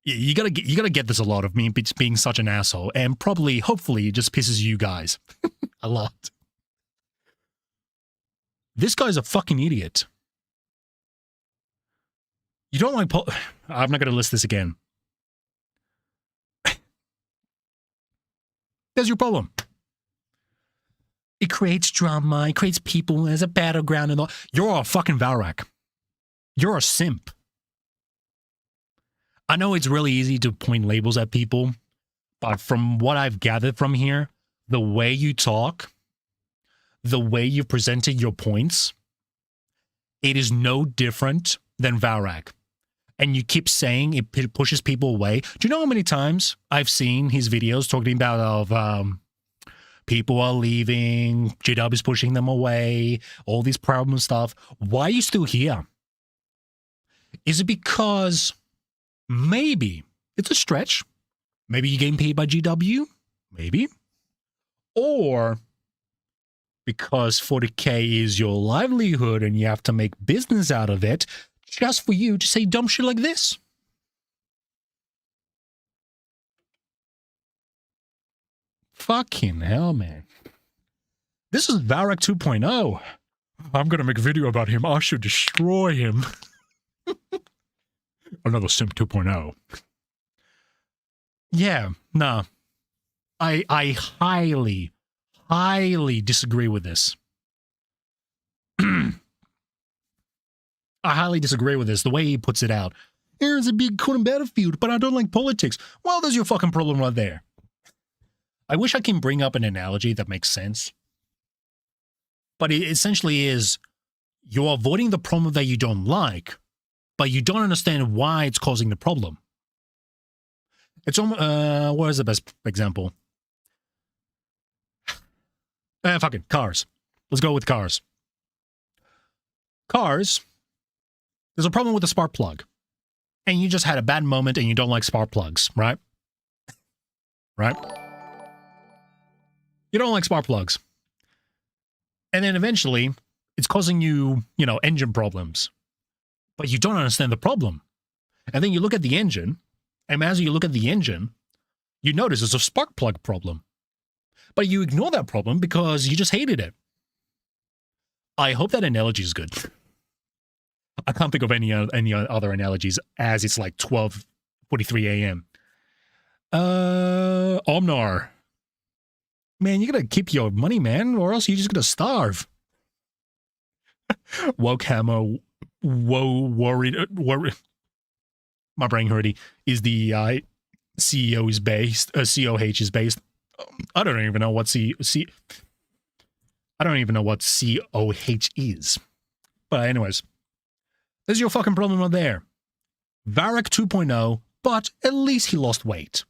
you gotta get this a lot of me being such an asshole, and probably, hopefully, it just pisses you guys a lot. This guy's a fucking idiot. You don't like I'm not gonna list this again. There's your problem. It creates drama. It creates people as a battleground and all. You're a fucking Valrak. You're a simp. I know it's really easy to point labels at people, but from what I've gathered from here, the way you talk, the way you presented your points, it is no different than Valrak. And you keep saying it pushes people away. Do you know how many times I've seen his videos talking about people are leaving, GW is pushing them away, all these problems stuff. Why are you still here? Is it because maybe it's a stretch? Maybe you're getting paid by GW? Maybe. Or because 40K is your livelihood and you have to make business out of it just for you to say dumb shit like this? Fucking hell, man. This is Valrak 2.0. I'm gonna make a video about him. I should destroy him. Another Simp 2.0. Yeah, nah. I highly, highly disagree with this. I highly disagree with this. The way he puts it out. Here's a big cool battlefield, but I don't like politics. Well, there's your fucking problem right there. I wish I can bring up an analogy that makes sense. But it essentially is, you're avoiding the problem that you don't like, but you don't understand why it's causing the problem. It's almost, what is the best example? Fucking cars. Let's go with cars. Cars, there's a problem with the spark plug. And you just had a bad moment and you don't like spark plugs, right? Right? You don't like spark plugs. And then eventually, it's causing you, engine problems. But you don't understand the problem. And then you look at the engine, and as you look at the engine, you notice it's a spark plug problem. But you ignore that problem because you just hated it. I hope that analogy is good. I can't think of any other analogies as it's like 12:43 a.m. Omnar. Man, you gotta keep your money, man, or else you're just gonna starve. Woke Hammer, worried. My brain already is the CEO is based. COH is based. I don't even know what I don't even know what COH is. But anyways, there's your fucking problem right there. Varrock 2.0, but at least he lost weight.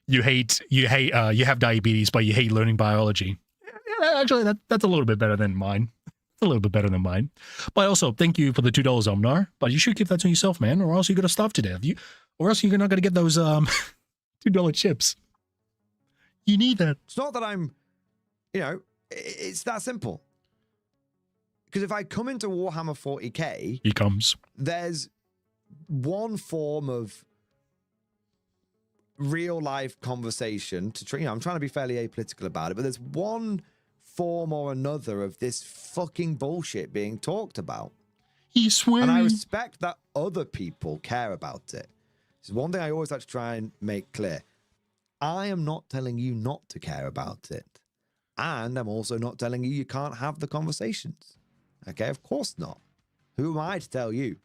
You have diabetes, but you hate learning biology. Yeah, actually, that's a little bit better than mine. It's a little bit better than mine. But also, thank you for the $2, Omnar. But you should keep that to yourself, man, or else you're gonna starve to death. Or else you're not gonna get those $2 chips. You need that. It's not that I'm, it's that simple. Because if I come into Warhammer 40k, he comes. There's one form of real life conversation to I'm trying to be fairly apolitical about it, but there's one form or another of this fucking bullshit being talked about. He's swearing. And I respect that other people care about it. It's one thing I always like to try and make clear. I am not telling you not to care about it. And I'm also not telling you can't have the conversations. Okay, of course not. Who am I to tell you?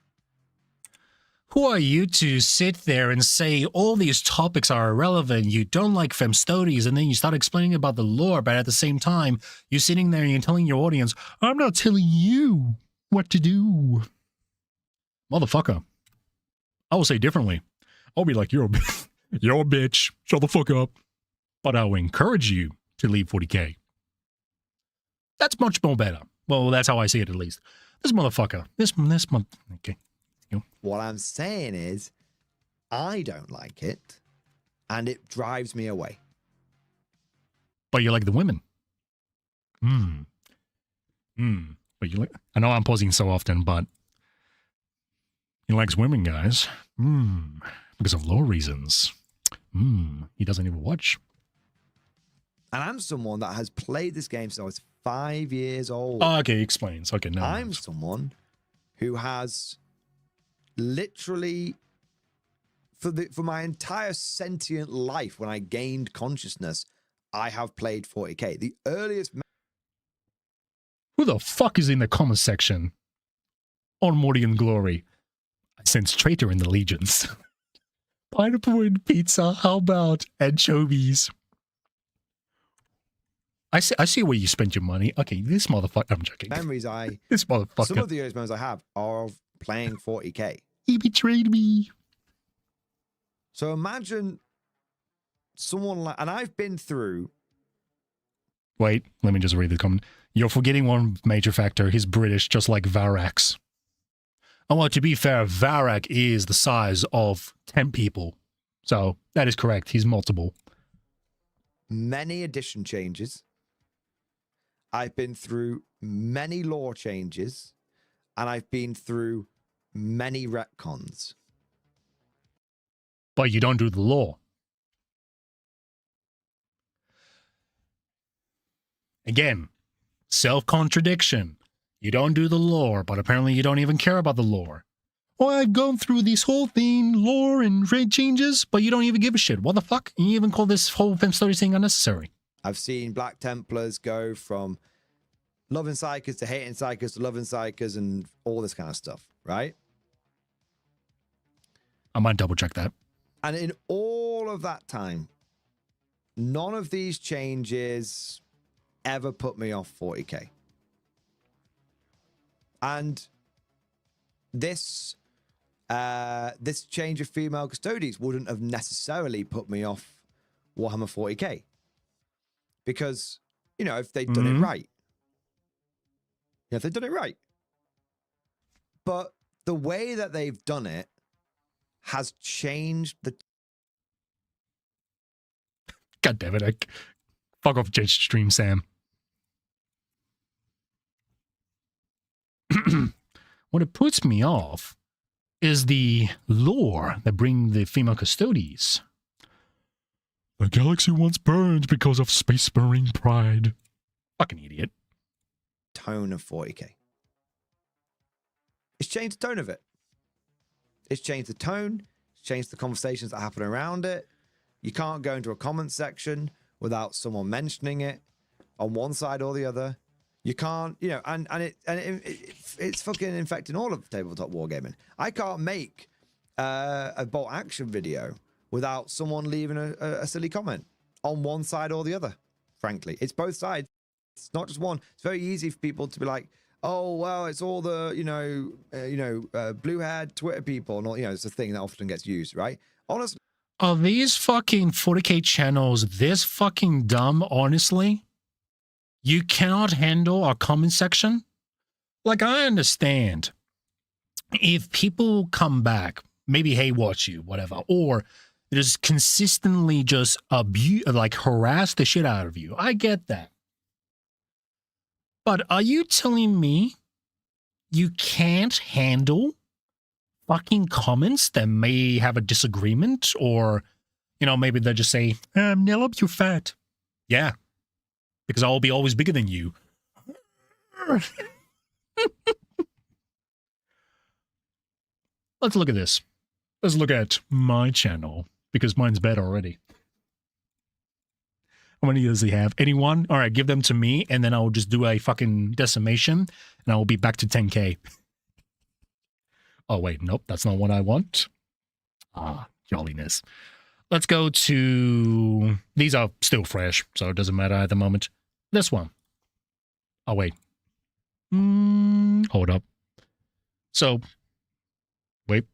Who are you to sit there and say all these topics are irrelevant? You don't like fem studies, and then you start explaining about the lore, but at the same time, you're sitting there and you're telling your audience, I'm not telling you what to do. Motherfucker. I will say differently. I'll be like, you're a bitch. Shut the fuck up. But I will encourage you to leave 40k. That's much more better. Well, that's how I see it, at least. This motherfucker. This month. Okay. What I'm saying is, I don't like it, and it drives me away. But you like the women. But you like, I know I'm pausing so often, but he likes women, guys. Because of lore reasons. He doesn't even watch. And I'm someone that has played this game since I was 5 years old. Oh, okay, explains. Okay, no. I'm someone who has literally for my entire sentient life, when I gained consciousness, I have played 40k. The earliest. Who the fuck is in the comment section on Morty Glory? I sense traitor in the legions. Pineapple and pizza. How about anchovies? I see where you spent your money. Okay, this motherfucker. I'm joking. Memories this motherfucker. Some of the earliest memories I have are of playing 40k. He betrayed me. So imagine someone like, and I've been through. Wait, let me just read the comment. You're forgetting one major factor. He's British, just like Varrock's. Oh, well, to be fair, Varrock is the size of 10 people. So that is correct. He's multiple. Many edition changes. I've been through many lore changes, and I've been through many retcons. But you don't do the lore. Again, self-contradiction. You don't do the lore, but apparently you don't even care about the lore. Oh, I've gone through this whole thing, lore and raid changes, but you don't even give a shit. What the fuck? You even call this whole fem story thing unnecessary. I've seen Black Templars go from loving psychers to hating psychers to loving psychers and all this kind of stuff, right? I might double check that. And in all of that time, none of these changes ever put me off 40k. And this change of female custodies wouldn't have necessarily put me off Warhammer 40k. Because, you know, if they'd done it right. Yeah, if they'd done it right. But the way that they've done it has changed the... God damn it. Fuck off Judge Stream, Sam. What it puts me off is the lore that bring the female custodies. The galaxy once burned because of space marine pride. Fucking idiot. Tone of 40k. It's changed the tone of it. It's changed the tone. It's changed the conversations that happen around it. You can't go into a comment section without someone mentioning it on one side or the other. You can't, you know, and it's fucking infecting all of tabletop wargaming. I can't make a bolt action video without someone leaving a silly comment on one side or the other. Frankly, it's both sides. It's not just one. It's very easy for people to be like, oh well, it's all the blue-haired Twitter people, and all, you know, it's a thing that often gets used, right? Honestly, are these fucking 40k channels this fucking dumb? Honestly, you cannot handle a comment section. Like, I understand if people come back, maybe hey, watch you, whatever, or just consistently just harass the shit out of you. I get that. But are you telling me you can't handle fucking comments that may have a disagreement, or, you know, maybe they'll just say, Nellop, you're fat. Yeah, because I'll be always bigger than you. Let's look at this. Let's look at my channel, because mine's better already. How many does he have? Anyone? All right, give them to me, and then I'll just do a fucking decimation, and I'll be back to 10k. Oh, wait, nope, that's not what I want. Ah, jolliness. Let's go to... These are still fresh, so it doesn't matter at the moment. This one. Oh, wait. Hold up. So, wait.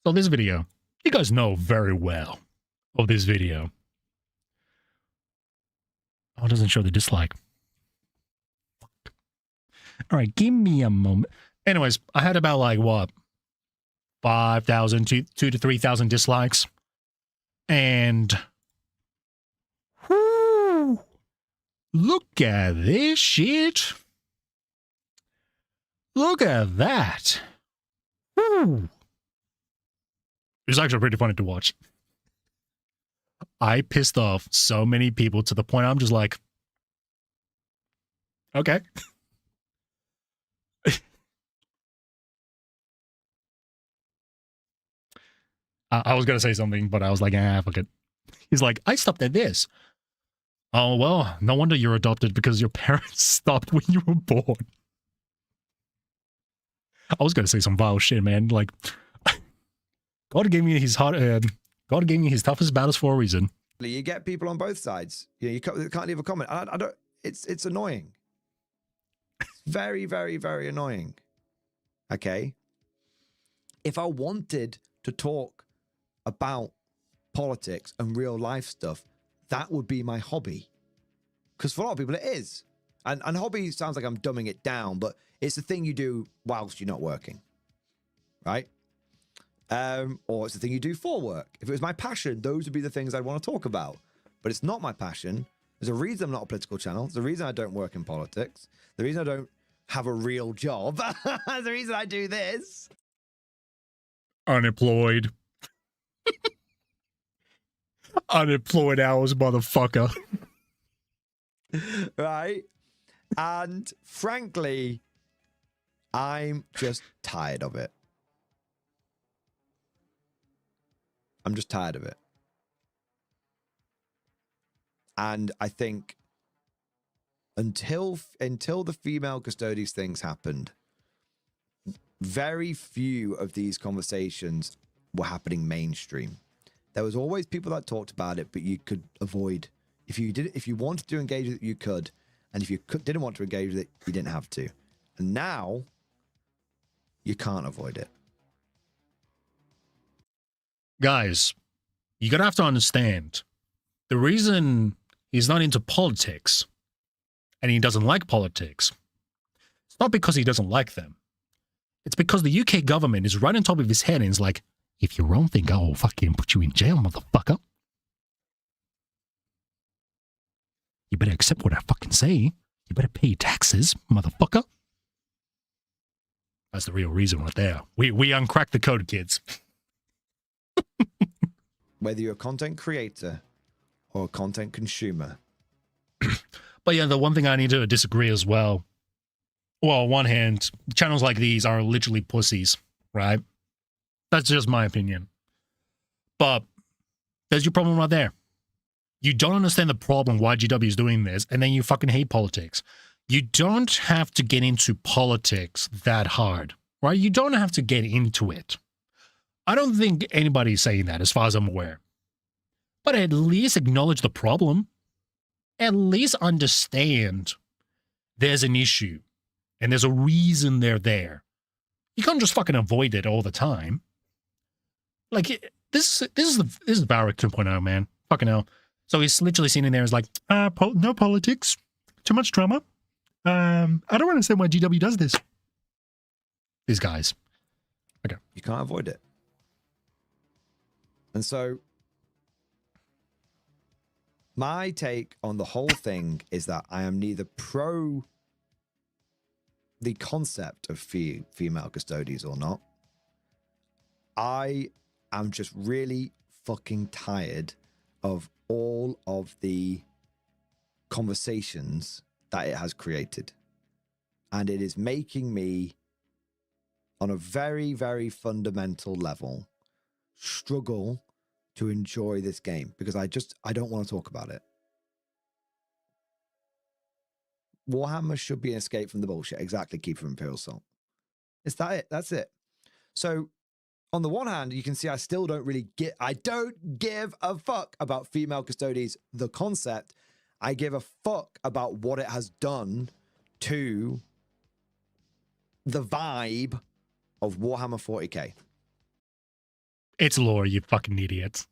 So this video, you guys know very well of this video. Oh, it doesn't show the dislike. Fuck. All right, give me a moment. Anyways, I had about, like, what? 5,000, 2,000 to 3,000 dislikes. And... whoo, look at this shit. Look at that. Whoo. It was actually pretty funny to watch. I pissed off so many people to the point I'm just like, okay. I was going to say something, but I was like, fuck it. He's like, I stopped at this. Oh, well, no wonder you're adopted, because your parents stopped when you were born. I was going to say some vile shit, man. Like, God gave me his heart. God gave me his toughest battles for a reason. you get people on both sides. You know, you can't leave a comment. I don't. It's annoying. It's very, very, very annoying. Okay. If I wanted to talk about politics and real life stuff, that would be my hobby. Because for a lot of people, it is. And hobby sounds like I'm dumbing it down, but it's the thing you do whilst you're not working, right? Or it's the thing you do for work. If it was my passion, those would be the things I'd want to talk about. But it's not my passion. There's a reason I'm not a political channel. There's a reason I don't work in politics. The reason I don't have a real job. The reason I do this. Unemployed. Unemployed hours, motherfucker. Right? And frankly, I'm just tired of it. I'm just tired of it. And I think until the female custodies things happened, very few of these conversations were happening mainstream. There was always people that talked about it, but you could avoid. If you wanted to engage with it, you could. And if you didn't want to engage with it, you didn't have to. And now, you can't avoid it. Guys, you're going to have to understand, the reason he's not into politics and he doesn't like politics, it's not because he doesn't like them. It's because the UK government is right on top of his head and is like, if you're wrong thing, I'll fucking put you in jail, motherfucker. You better accept what I fucking say. You better pay taxes, motherfucker. That's the real reason right there. We uncracked the code, kids. Whether you're a content creator or a content consumer. But yeah, the one thing I need to disagree as well. Well, on one hand, channels like these are literally pussies, right? That's just my opinion. But there's your problem right there. You don't understand the problem why GW is doing this, and then you fucking hate politics. You don't have to get into politics that hard, right? You don't have to get into it. I don't think anybody's saying that as far as I'm aware. But at least acknowledge the problem. At least understand there's an issue and there's a reason they're there. You can't just fucking avoid it all the time. Like, this is Barrack 2.0, man. Fucking hell. So he's literally sitting there as like, no politics, too much drama. I don't understand why GW does this. These guys. Okay. You can't avoid it. And so my take on the whole thing is that I am neither pro the concept of female custodies or not. I am just really fucking tired of all of the conversations that it has created. And it is making me, on a very, very fundamental level, struggle to enjoy this game because I don't want to talk about it. Warhammer should be an escape from the bullshit. Exactly, Keeper of Imperial Salt. Is that it? That's it. So, on the one hand, you can see I still don't really I don't give a fuck about female custodies, the concept. I give a fuck about what it has done to the vibe of Warhammer 40k. It's lore, you fucking idiots.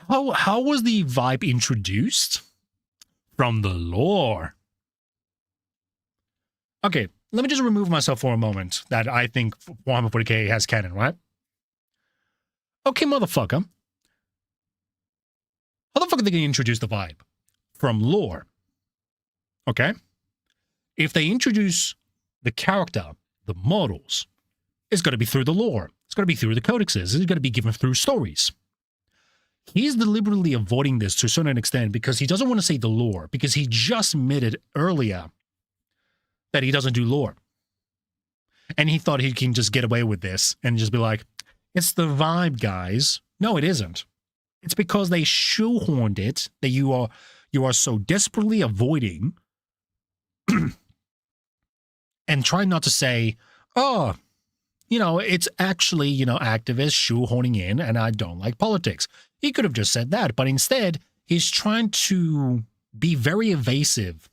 How was the vibe introduced? From the lore. Okay, let me just remove myself for a moment that I think Warhammer 40k has canon, right? Okay, motherfucker. How the fuck are they going to introduce the vibe? From lore. Okay? If they introduce the character, the models, it's going to be through the lore. It's going to be through the codexes. It's going to be given through stories. He's deliberately avoiding this to a certain extent because he doesn't want to say the lore, because he just admitted earlier that he doesn't do lore. And he thought he can just get away with this and just be like, it's the vibe, guys. No, it isn't. It's because they shoehorned it that you are so desperately avoiding and trying not to say, oh, it's actually, activists shoehorning in and I don't like politics. He could have just said that, but instead, he's trying to be very evasive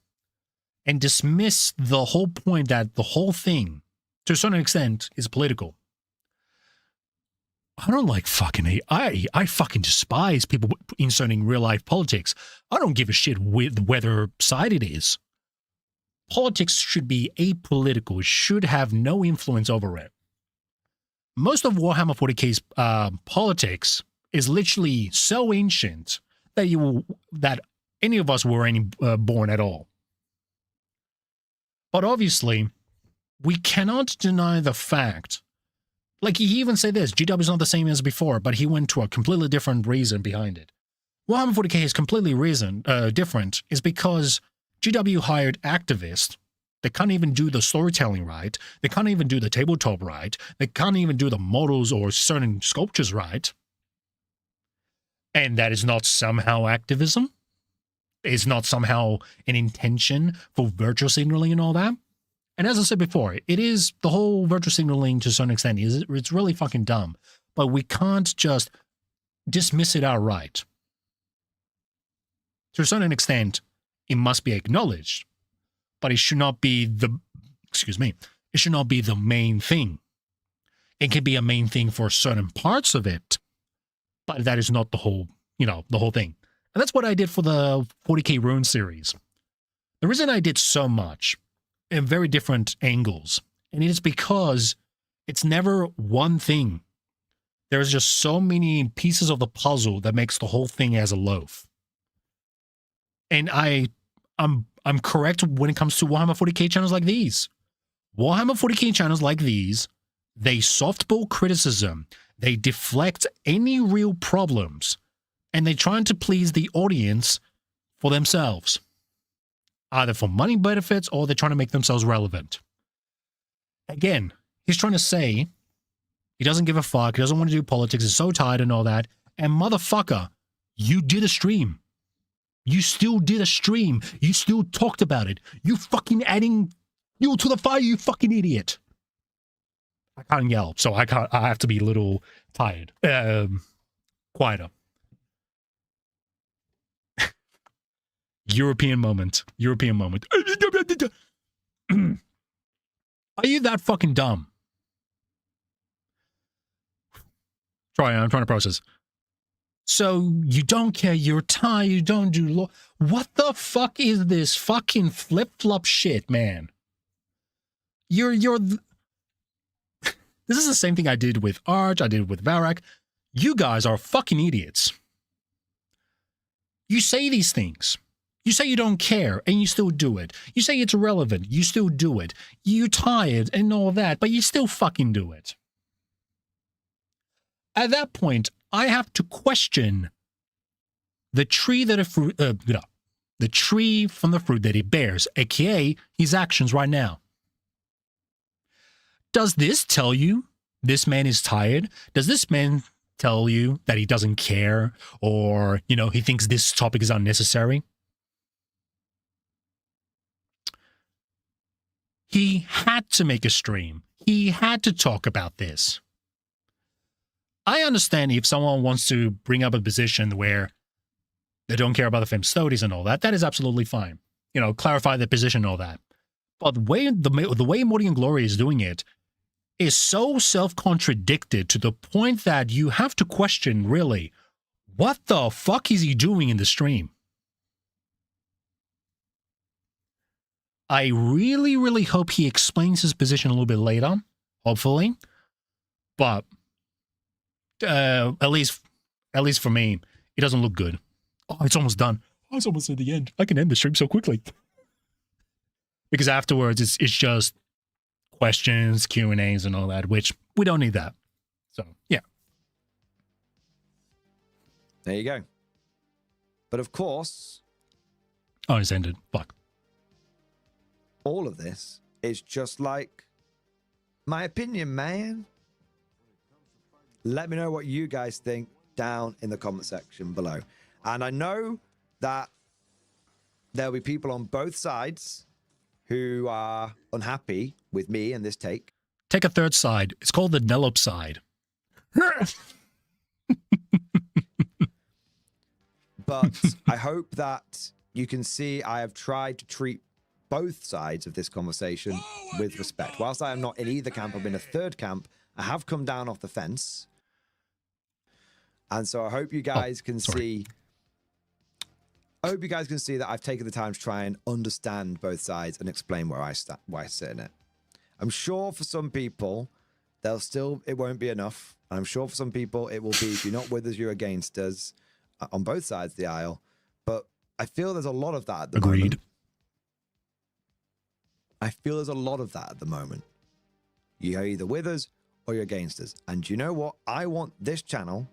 and dismiss the whole point that the whole thing, to a certain extent, is political. I don't like fucking... I fucking despise people inserting real-life politics. I don't give a shit with whether side it is. Politics should be apolitical. It should have no influence over it. Most of Warhammer 40k's politics is literally so ancient that any of us were born at all. But obviously, we cannot deny the fact. Like, he even said this, GW is not the same as before, but he went to a completely different reason behind it. Warhammer 40k is completely different, is because GW hired activists. They can't even do the storytelling right. They can't even do the tabletop right. They can't even do the models or certain sculptures right. And that is not somehow activism. It's not somehow an intention for virtual signaling and all that. And as I said before, it is the whole virtual signaling to a certain extent. It's really fucking dumb. But we can't just dismiss it outright. To a certain extent, it must be acknowledged. But it should not be it should not be the main thing. It can be a main thing for certain parts of it, but that is not the whole, the whole thing. And that's what I did for the 40k Rune series. The reason I did so much in very different angles, and it is because it's never one thing. There's just so many pieces of the puzzle that makes the whole thing as a loaf. And I'm correct when it comes to Warhammer 40k channels like these. Warhammer 40k channels like these, they softball criticism, they deflect any real problems, and they're trying to please the audience for themselves. Either for money benefits or they're trying to make themselves relevant. Again, he's trying to say he doesn't give a fuck, he doesn't want to do politics, he's so tired and all that. And motherfucker, you did a stream. You still did a stream. You still talked about it. You fucking adding fuel to the fire, you fucking idiot. I can't yell, so I have to be a little tired. Quieter. European moment. Are you that fucking dumb? I'm trying to process. So you don't care, you're tired, you don't do law. What the fuck is this fucking flip-flop shit, man? This is the same thing I did with Arch, I did with Varak. You guys are fucking idiots. You say these things. You say you don't care, and you still do it. You say it's irrelevant, you still do it. You're tired and all that, but you still fucking do it. At that point, I have to question the tree that the tree from the fruit that it bears, aka his actions right now. Does this tell you this man is tired? Does this man tell you that he doesn't care, or he thinks this topic is unnecessary? He had to make a stream. He had to talk about this. I understand if someone wants to bring up a position where they don't care about the film studies and all that, that is absolutely fine. Clarify their position and all that. But the way Morty Glory is doing it is so self-contradicted to the point that you have to question, really, what the fuck is he doing in the stream? I really, really hope he explains his position a little bit later, hopefully. But at least for me, it doesn't look good. Oh, it's almost done. Oh, it's almost at the end. I can end the stream so quickly. Because afterwards, it's just questions, Q&As, and all that, which we don't need that. So, yeah. There you go. But of course... Oh, it's ended. Fuck. All of this is just like my opinion, man. Let me know what you guys think down in the comment section below. And I know that there'll be people on both sides who are unhappy with me and this take. Take a third side. It's called the Nelope side. But I hope that you can see I have tried to treat both sides of this conversation with respect. Whilst I am not in either camp, I'm in a third camp. I have come down off the fence. And so I hope you guys can see... I hope you guys can see that I've taken the time to try and understand both sides and explain where I sit in it. I'm sure for some people, it won't be enough. I'm sure for some people, it will be, if you're not with us, you're against us on both sides of the aisle. But I feel there's a lot of that at the moment. I feel there's a lot of that at the moment. You're either with us or you're against us. And you know what? I want this channel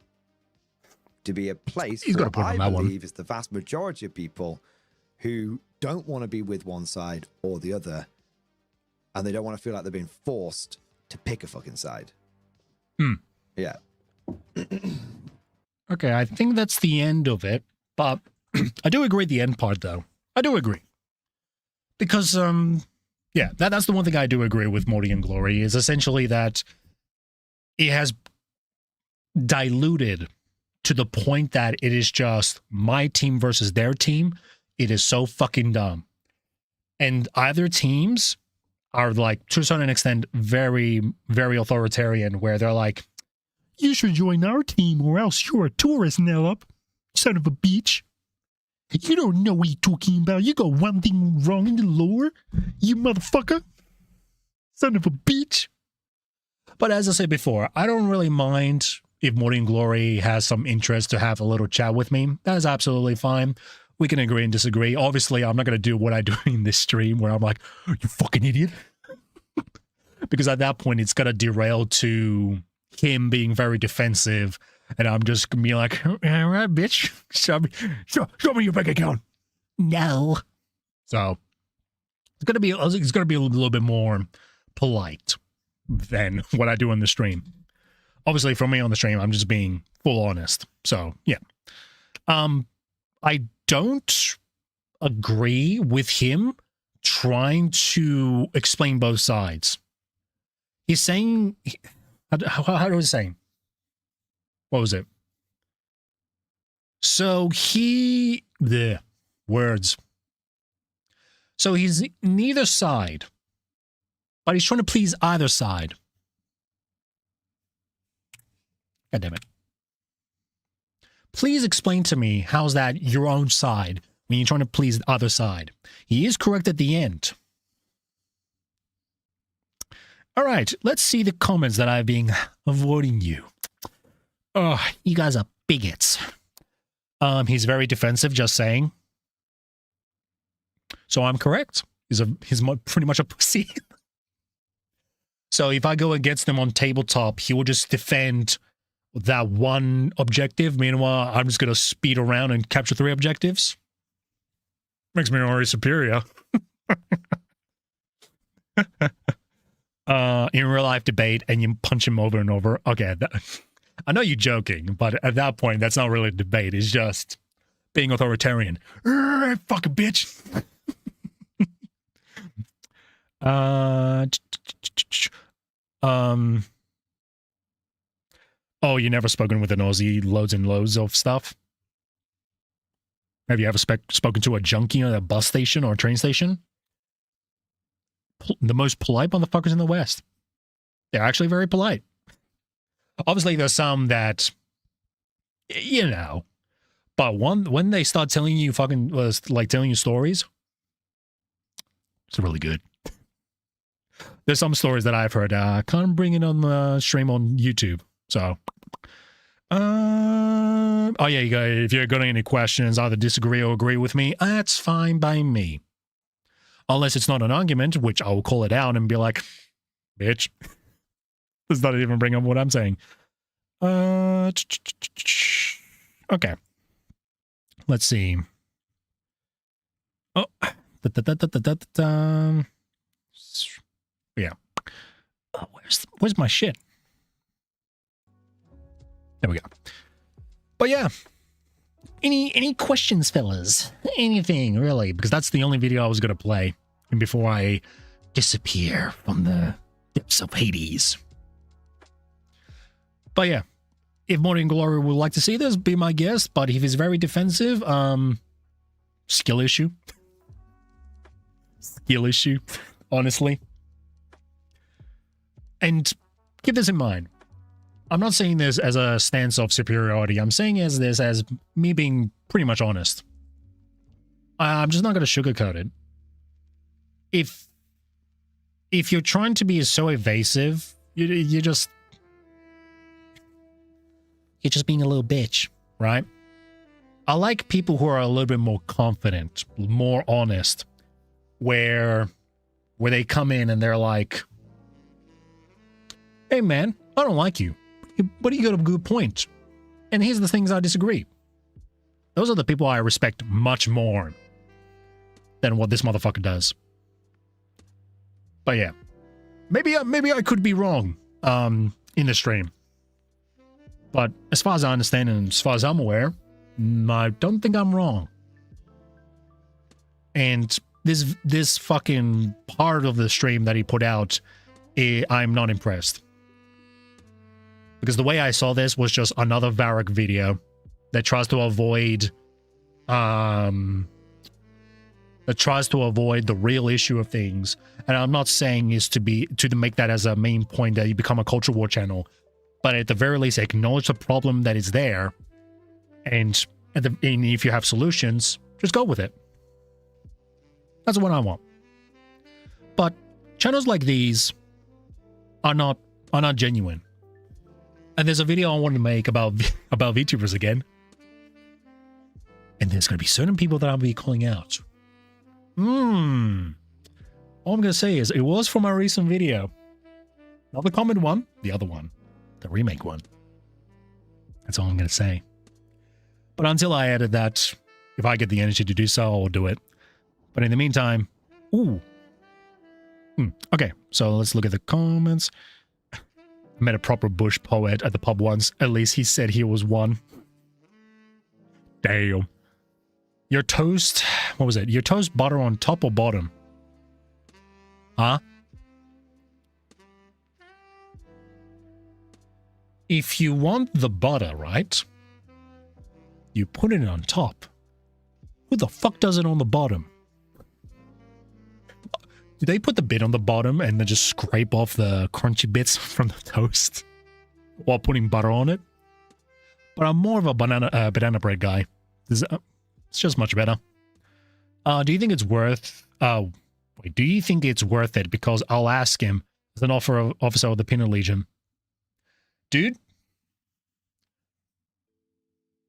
to be a place where I believe is the vast majority of people who don't want to be with one side or the other, and they don't want to feel like they're being forced to pick a fucking side. Yeah. Okay, I think that's the end of it. But I do agree the end part, though. I do agree. Because, yeah, that's the one thing I do agree with Morty and Glory, is essentially that it has diluted to the point that it is just my team versus their team. It is so fucking dumb. And either teams are, like, to a certain extent, very, very authoritarian, where they're like, you should join our team or else you're a tourist now, up, son of a bitch. You don't know what you're talking about. You got one thing wrong in the lore, you motherfucker. Son of a bitch. But as I said before, I don't really mind if Morty and Glory has some interest to have a little chat with me. That is absolutely fine. We can agree and disagree. Obviously, I'm not going to do what I do in this stream where I'm like, you fucking idiot. Because at that point, it's going to derail to him being very defensive. And I'm just going to be like, all right, bitch. Show me your bank account. No. So it's going to be a little bit more polite than what I do on the stream. Obviously, for me on the stream, I'm just being full honest. So, yeah. I don't agree with him trying to explain both sides. He's saying, how was he saying? What was it? So the words. So he's neither side, but he's trying to please either side. God damn it. Please explain to me how's that your own side when you're trying to please the other side. He is correct at the end. All right, let's see the comments that I've been avoiding you. Oh, you guys are bigots. He's very defensive, just saying. So I'm correct. He's pretty much a pussy. So if I go against him on tabletop, he will just defend that one objective. Meanwhile, I'm just going to speed around and capture 3 objectives. Makes me already superior. In real life debate, and you punch him over and over. Okay, I know you're joking, but at that point, that's not really a debate. It's just being authoritarian. Fucking bitch. Oh, you never spoken with an Aussie loads and loads of stuff? Have you ever spoken to a junkie at a bus station or a train station? The most polite motherfuckers in the West. They're actually very polite. Obviously, there's some that, you know, but when they start telling you telling you stories, it's really good. There's some stories that I've heard. I can't bring it on the stream on YouTube. So, oh yeah, you guys, if you're got any questions, either disagree or agree with me, that's fine by me. Unless it's not an argument, which I will call it out and be like, bitch. Does not even bring up what I'm saying. Okay. Let's see. Oh. Yeah. Oh, where's my shit? There we go. But yeah. Any questions, fellas? Anything, really? Because that's the only video I was going to play. And before I disappear from the depths of Hades. But yeah. If Morty and Glory would like to see this, be my guest. But if he's very defensive, skill issue. Skill issue, honestly. And keep this in mind. I'm not saying this as a stance of superiority. I'm saying this as me being pretty much honest. I'm just not going to sugarcoat it. If you're trying to be so evasive, you're just being a little bitch, right? I like people who are a little bit more confident, more honest, where they come in and they're like, hey man, I don't like you, but you got a good point. And here's the things I disagree. Those are the people I respect much more than what this motherfucker does. But yeah, maybe I could be wrong in the stream. But as far as I understand and as far as I'm aware, I don't think I'm wrong. And this fucking part of the stream that he put out, I'm not impressed. Because the way I saw this was just another Varrock video that tries to avoid the real issue of things. And I'm not saying is to make that as a main point that you become a culture war channel, but at the very least acknowledge the problem that is there, and if you have solutions, just go with it. That's what I want. But channels like these are not genuine. And there's a video I wanted to make about VTubers again. And there's going to be certain people that I'll be calling out. All I'm going to say is it was from my recent video. Not the common one, the other one. The remake one. That's all I'm going to say. But until I edit that, if I get the energy to do so, I'll do it. But in the meantime, okay, so let's look at the comments. I met a proper bush poet at the pub once. At least he said he was one. Damn. Your toast, what was it? Your toast butter on top or bottom? Huh? If you want the butter, right? You put it on top. Who the fuck does it on the bottom? Do they put the bit on the bottom and then just scrape off the crunchy bits from the toast while putting butter on it? But I'm more of a banana bread guy. It's just much better. Do you think it's worth... do you think it's worth it? Because I'll ask him as an officer of the Penal Legion. Dude,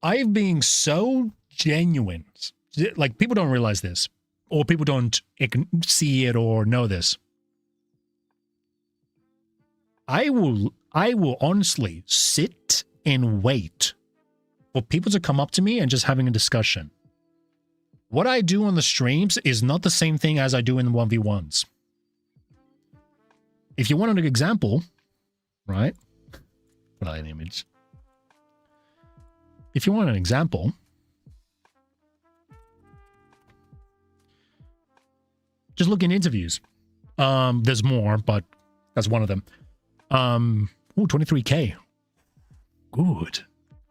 I've been so genuine. Like, people don't realize this. Or people don't see it or know this. I will honestly sit and wait for people to come up to me and just having a discussion. What I do on the streams is not the same thing as I do in 1v1s. If you want an example, right? Put out an image. If you want an example, just look in interviews. There's more, but that's one of them. 23K. Good.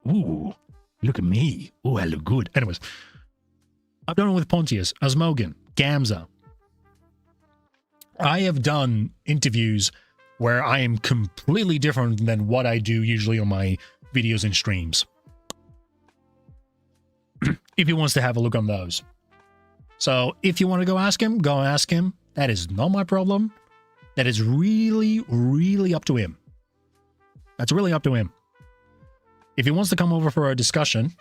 Ooh, look at me. Ooh, I look good. Anyways, I've done it with Pontius, Asmogan, Gamza. I have done interviews where I am completely different than what I do usually on my videos and streams. If he wants to have a look on those. So if you want to go ask him, go ask him. That is not my problem. That is really, really up to him. That's really up to him. If he wants to come over for a discussion,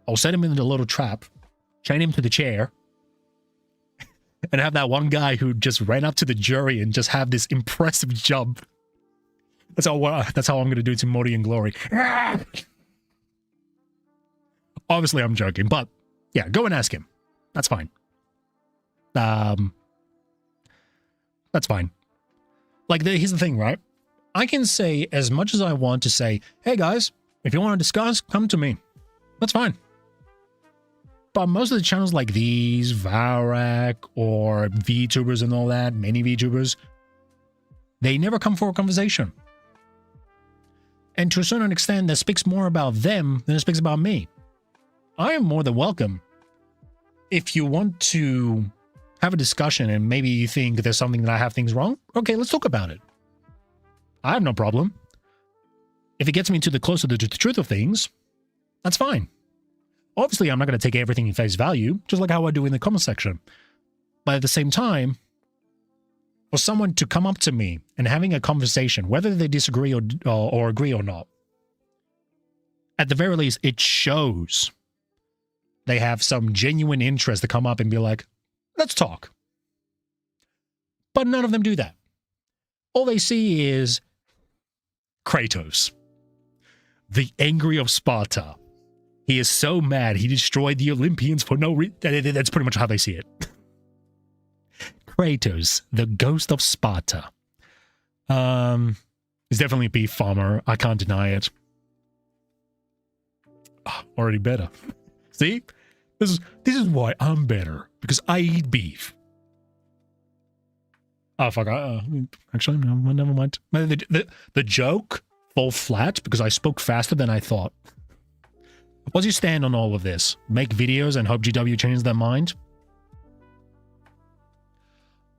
I'll set him in the little trap, chain him to the chair, and have that one guy who just ran up to the jury and just have this impressive jump. That's how I'm going to do to Modi and Glory. Obviously, I'm joking, but yeah, go and ask him. That's fine. That's fine. Like, here's the thing, right? I can say as much as I want to say, hey guys, if you want to discuss, come to me. That's fine. But most of the channels like these, Varrock or VTubers and all that, many VTubers, they never come for a conversation. And to a certain extent, that speaks more about them than it speaks about me. I am more than welcome. If you want to have a discussion and maybe you think there's something that I have things wrong, okay, let's talk about it. I have no problem. If it gets me to the closer to the truth of things, that's fine. Obviously, I'm not going to take everything in face value, just like how I do in the comment section. But at the same time, for someone to come up to me and having a conversation, whether they disagree or agree or not, at the very least, it shows they have some genuine interest to come up and be like, let's talk. But none of them do that. All they see is Kratos, the angry of Sparta. He is so mad he destroyed the Olympians for no reason. That's pretty much how they see it. Kratos, the ghost of Sparta. He's definitely a beef farmer. I can't deny it. Already better. See? This is why I'm better. Because I eat beef. Oh, fuck. Actually, no, never mind. The joke fell flat because I spoke faster than I thought. What's your stand on all of this? Make videos and hope GW changes their mind?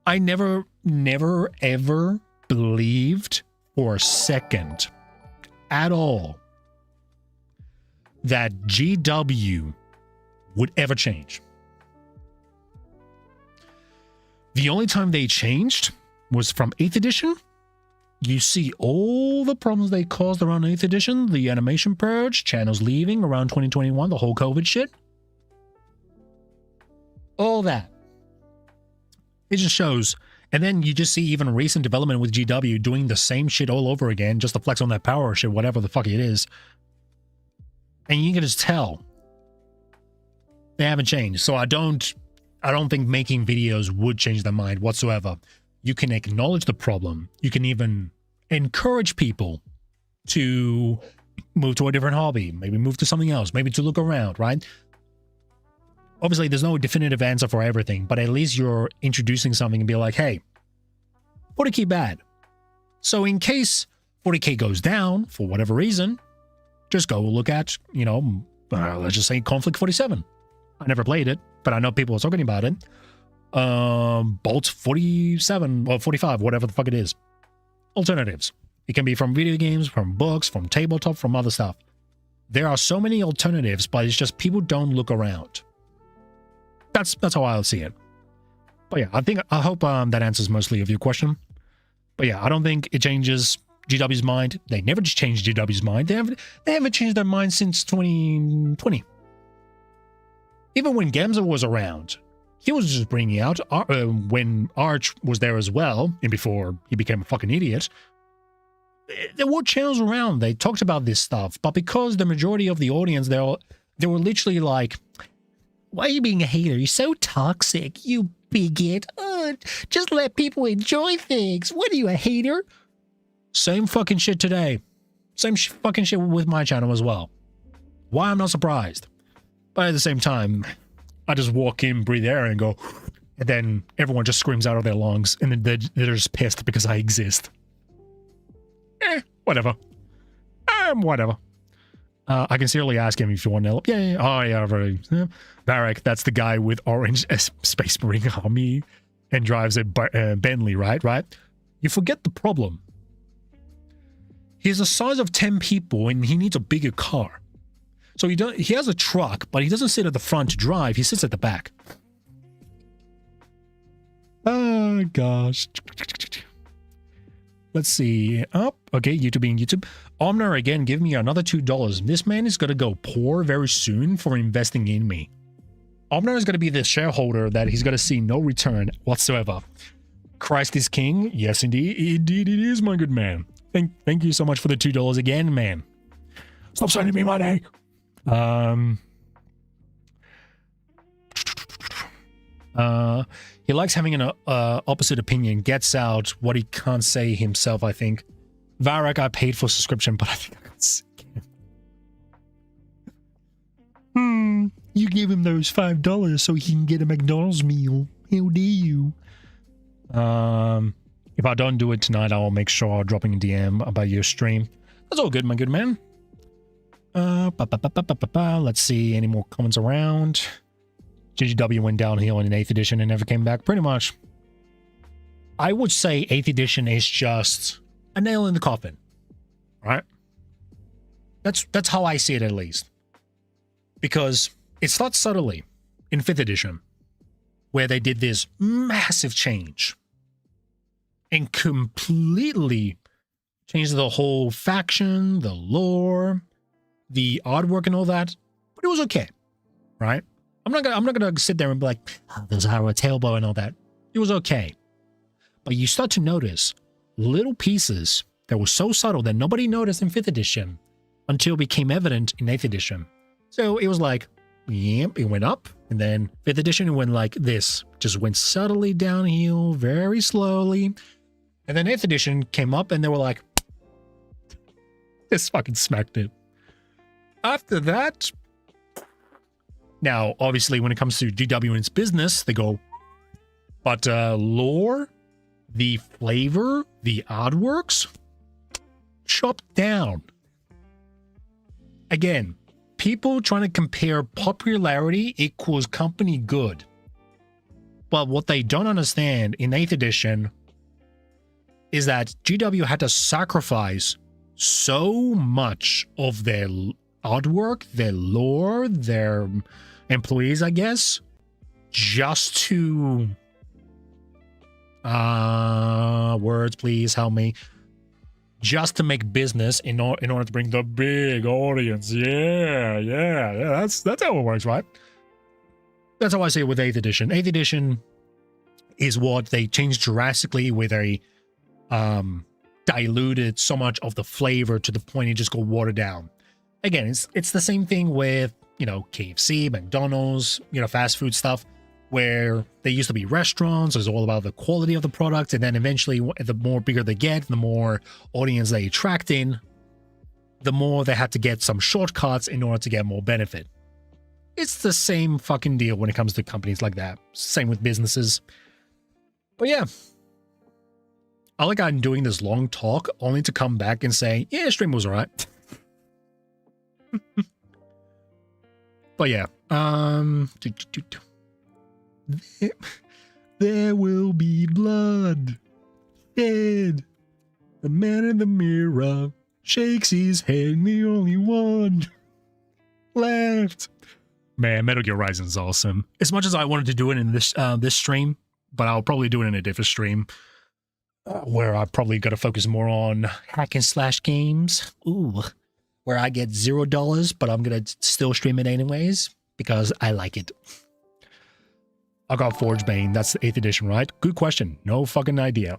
I never, ever believed for a second at all that GW would ever change. The only time they changed was from 8th edition. You see all the problems they caused around 8th edition, the animation purge, channels leaving around 2021, the whole COVID shit. All that. It just shows. And then you just see even recent development with GW doing the same shit all over again, just to flex on that power shit, whatever the fuck it is. And you can just tell they haven't changed. So I don't think making videos would change their mind whatsoever. You can acknowledge the problem. You can even encourage people to move to a different hobby, maybe move to something else, maybe to look around, right? Obviously, there's no definitive answer for everything, but at least you're introducing something and be like, hey, 40k bad. So in case 40k goes down for whatever reason, just go look at, let's just say Conflict 47. I never played it, but I know people are talking about it. Bolt 47 or 45, whatever the fuck it is. Alternatives. It can be from video games, from books, from tabletop, from other stuff. There are so many alternatives, but it's just people don't look around. That's how I'll see it. But yeah, I hope that answers mostly of your question. But yeah, I don't think it changes GW's mind. They never just changed GW's mind. They haven't changed their mind since 2020. Even when Gamza was around, he was just bringing out, when Arch was there as well, and before he became a fucking idiot, there were channels around. They talked about this stuff, but because the majority of the audience, they were literally like, why are you being a hater? You're so toxic, you bigot. Just let people enjoy things. What are you, a hater? Same fucking shit today. Same fucking shit with my channel as well. Why I'm not surprised. But at the same time, I just walk in, breathe air, and go, and then everyone just screams out of their lungs, and then they're just pissed because I exist. Whatever. Whatever. I can seriously ask him if you want to help. Yeah. Oh, yeah, very. Varric, that's the guy with orange Space Marine army and drives a Bentley, right? You forget the problem. He's the size of 10 people, and he needs a bigger car. So he has a truck, but he doesn't sit at the front to drive. He sits at the back. Oh, gosh. Let's see. Okay, YouTube being YouTube. Omnar, again, give me another $2. This man is going to go poor very soon for investing in me. Omnar is going to be the shareholder that he's going to see no return whatsoever. Christ is king. Yes, indeed. Indeed it is, my good man. Thank you so much for the $2 again, man. Stop sending me money. He likes having an opposite opinion, gets out what he can't say himself, I think. Varric, I paid for subscription, but I think I got sick. You gave him those $5 so he can get a McDonald's meal. How dare you? If I don't do it tonight, I'll make sure I'm dropping a DM about your stream. That's all good, my good man. Let's see, any more comments around? GGW went downhill in 8th edition and never came back. Pretty much. I would say 8th edition is just a nail in the coffin. Right? That's how I see it, at least. Because it starts subtly in 5th edition, where they did this massive change and completely changed the whole faction, the lore, the artwork and all that. But it was okay. Right? I'm not gonna sit there and be like, oh, there's our tailbow and all that. It was okay. But you start to notice little pieces that were so subtle that nobody noticed in 5th edition until it became evident in 8th edition. So it was like, yep, it went up, and then 5th edition it went like this. Just went subtly downhill, very slowly. And then 8th edition came up and they were like, This fucking smacked it. After that, now, obviously, when it comes to GW and its business, they go, but lore, the flavor, the artworks, chopped down. Again, people trying to compare popularity equals company good. But what they don't understand in 8th edition is that GW had to sacrifice so much of their artwork, their lore, their employees, I guess, just to words, please help me, just to make business in order to bring the big audience. Yeah, that's how it works, right? That's how I say it with 8th edition. 8th edition is what they changed drastically with a diluted so much of the flavor to the point it just got watered down. Again, it's the same thing with, you know, KFC, McDonald's, you know, fast food stuff, where they used to be restaurants. It's all about the quality of the product, and then eventually, the more bigger they get, the more audience they attract in, the more they had to get some shortcuts in order to get more benefit. It's the same fucking deal when it comes to companies like that. Same with businesses. But yeah, I like I'm doing this long talk only to come back and say, yeah, stream was alright. But yeah, there will be blood shed. The man in the mirror shakes his head, the only one left. Man, Metal Gear Rising is awesome. As much as I wanted to do it in this stream, but I'll probably do it in a different stream where I probably got to focus more on hack and slash games. Ooh, where I get $0, but I'm gonna still stream it anyways because I like it. I got Forge Bane. That's the 8th edition, right? Good question. No fucking idea.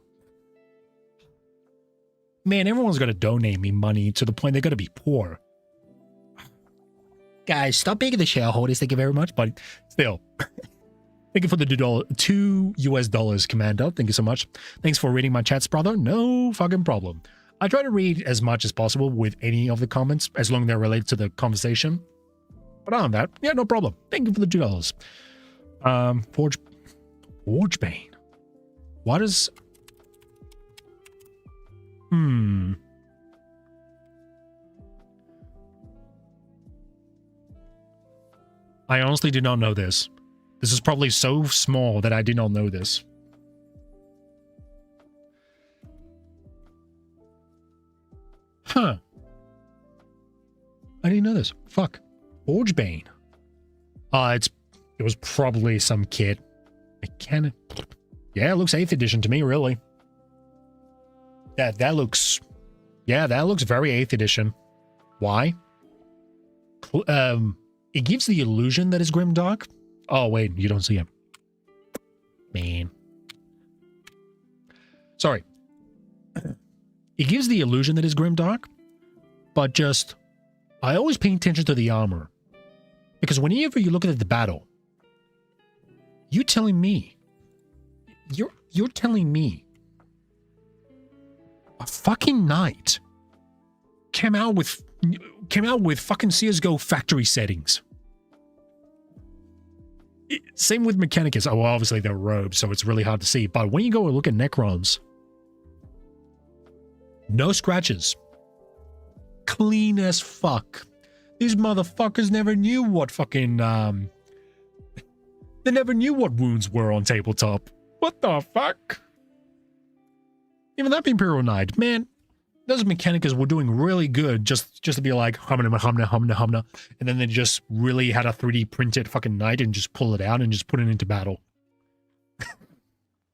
Man, everyone's gonna donate me money to the point they're gonna be poor. Guys, stop being the shareholders. Thank you very much, but still. Thank you for the $2 US, Commander. Thank you so much. Thanks for reading my chats, brother. No fucking problem. I try to read as much as possible with any of the comments, as long as they're related to the conversation. But other than that, yeah, no problem. Thank you for the $2. Forge Bane. What is... I honestly did not know this. This is probably so small that I did not know this. Huh. I didn't know this. Fuck. Forge Bane. It was probably some kid. Mechanic. Yeah, it looks 8th edition to me, really. That looks... Yeah, that looks very 8th edition. Why? It gives the illusion that it's grimdark. Oh, wait, you don't see him. Man. Sorry. It gives the illusion that it's grimdark, but just... I always pay attention to the armor. Because whenever you look at the battle, you're telling me... You're telling me a fucking knight came out with fucking CSGO factory settings. Same with Mechanicus. Oh, well, obviously they're robes, so it's really hard to see. But when you go and look at Necrons, no scratches. Clean as fuck. These motherfuckers never knew what fucking, they never knew what wounds were on tabletop. What the fuck? Even that Imperial Knight, man, those Mechanicus were doing really good just to be like, humna, and then they just really had a 3D printed fucking knight and just pull it out and just put it into battle.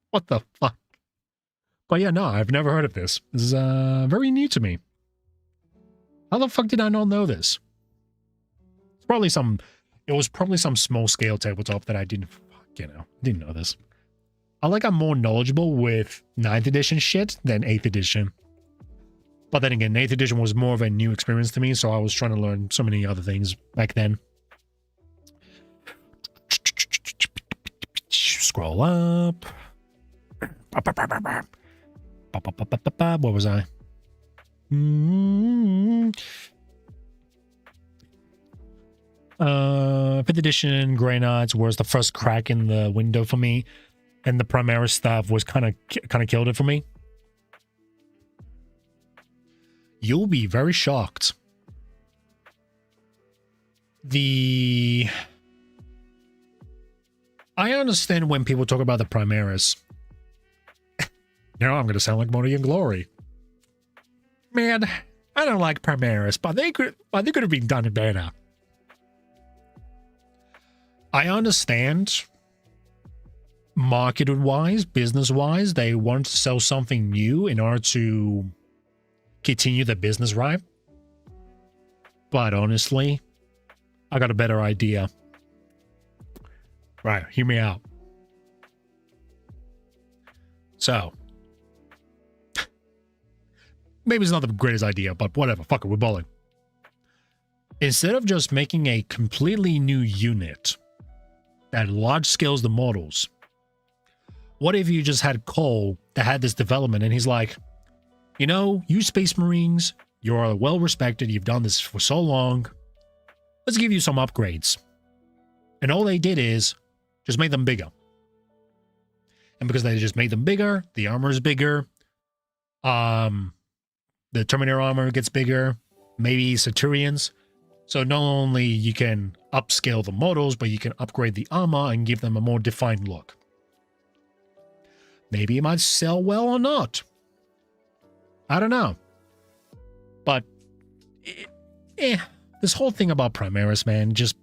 What the fuck? But yeah, no, I've never heard of this. This is very new to me. How the fuck did I not know this? It was probably some small scale tabletop that I didn't know this. I'm more knowledgeable with 9th edition shit than 8th edition. But then again, 8th edition was more of a new experience to me, so I was trying to learn so many other things back then. Scroll up. What was I? 5th edition Grey Knights was the first crack in the window for me, and the Primaris stuff was kind of killed it for me. You'll be very shocked. I understand when people talk about the Primaris. Now I'm going to sound like Morty and Glory. Man, I don't like Primaris, but they could have been done better. I understand market-wise, business-wise, they want to sell something new in order to continue the business, right? But honestly, I got a better idea. Right, hear me out. So, maybe it's not the greatest idea, but whatever. Fuck it, we're balling. Instead of just making a completely new unit that large scales the models, what if you just had Cole that had this development and he's like, you know, you Space Marines, you're well respected, you've done this for so long, let's give you some upgrades. And all they did is just made them bigger. And because they just made them bigger, the armor is bigger, the Terminator armor gets bigger, maybe Centurions. So not only you can upscale the models, but you can upgrade the armor and give them a more defined look. Maybe it might sell well or not. I don't know. But, this whole thing about Primaris, man, just,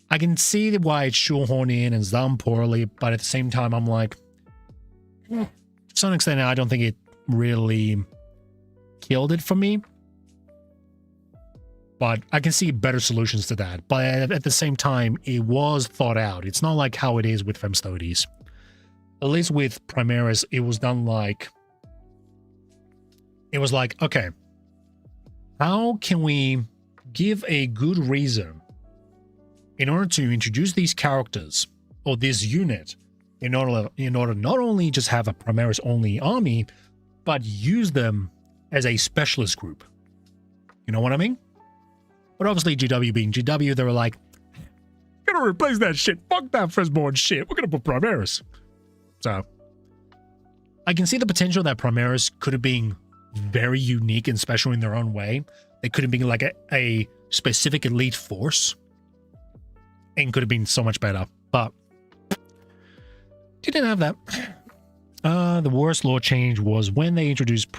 I can see why it's shoehorned in and it's done poorly, but at the same time, I'm like, to some extent, I don't think it really killed it for me. But I can see better solutions to that. But at the same time, it was thought out. It's not like how it is with Femstodes. At least with Primaris, it was done like... It was like, okay, how can we give a good reason in order to introduce these characters or this unit in order not only just have a Primaris-only army, but use them as a specialist group. You know what I mean? But obviously, GW being GW, they were like, gonna replace that shit. Fuck that firstborn shit. We're gonna put Primaris. So, I can see the potential that Primaris could have been very unique and special in their own way. They could have been like a specific elite force and could have been so much better. But, didn't have that. The worst lore change was when they introduced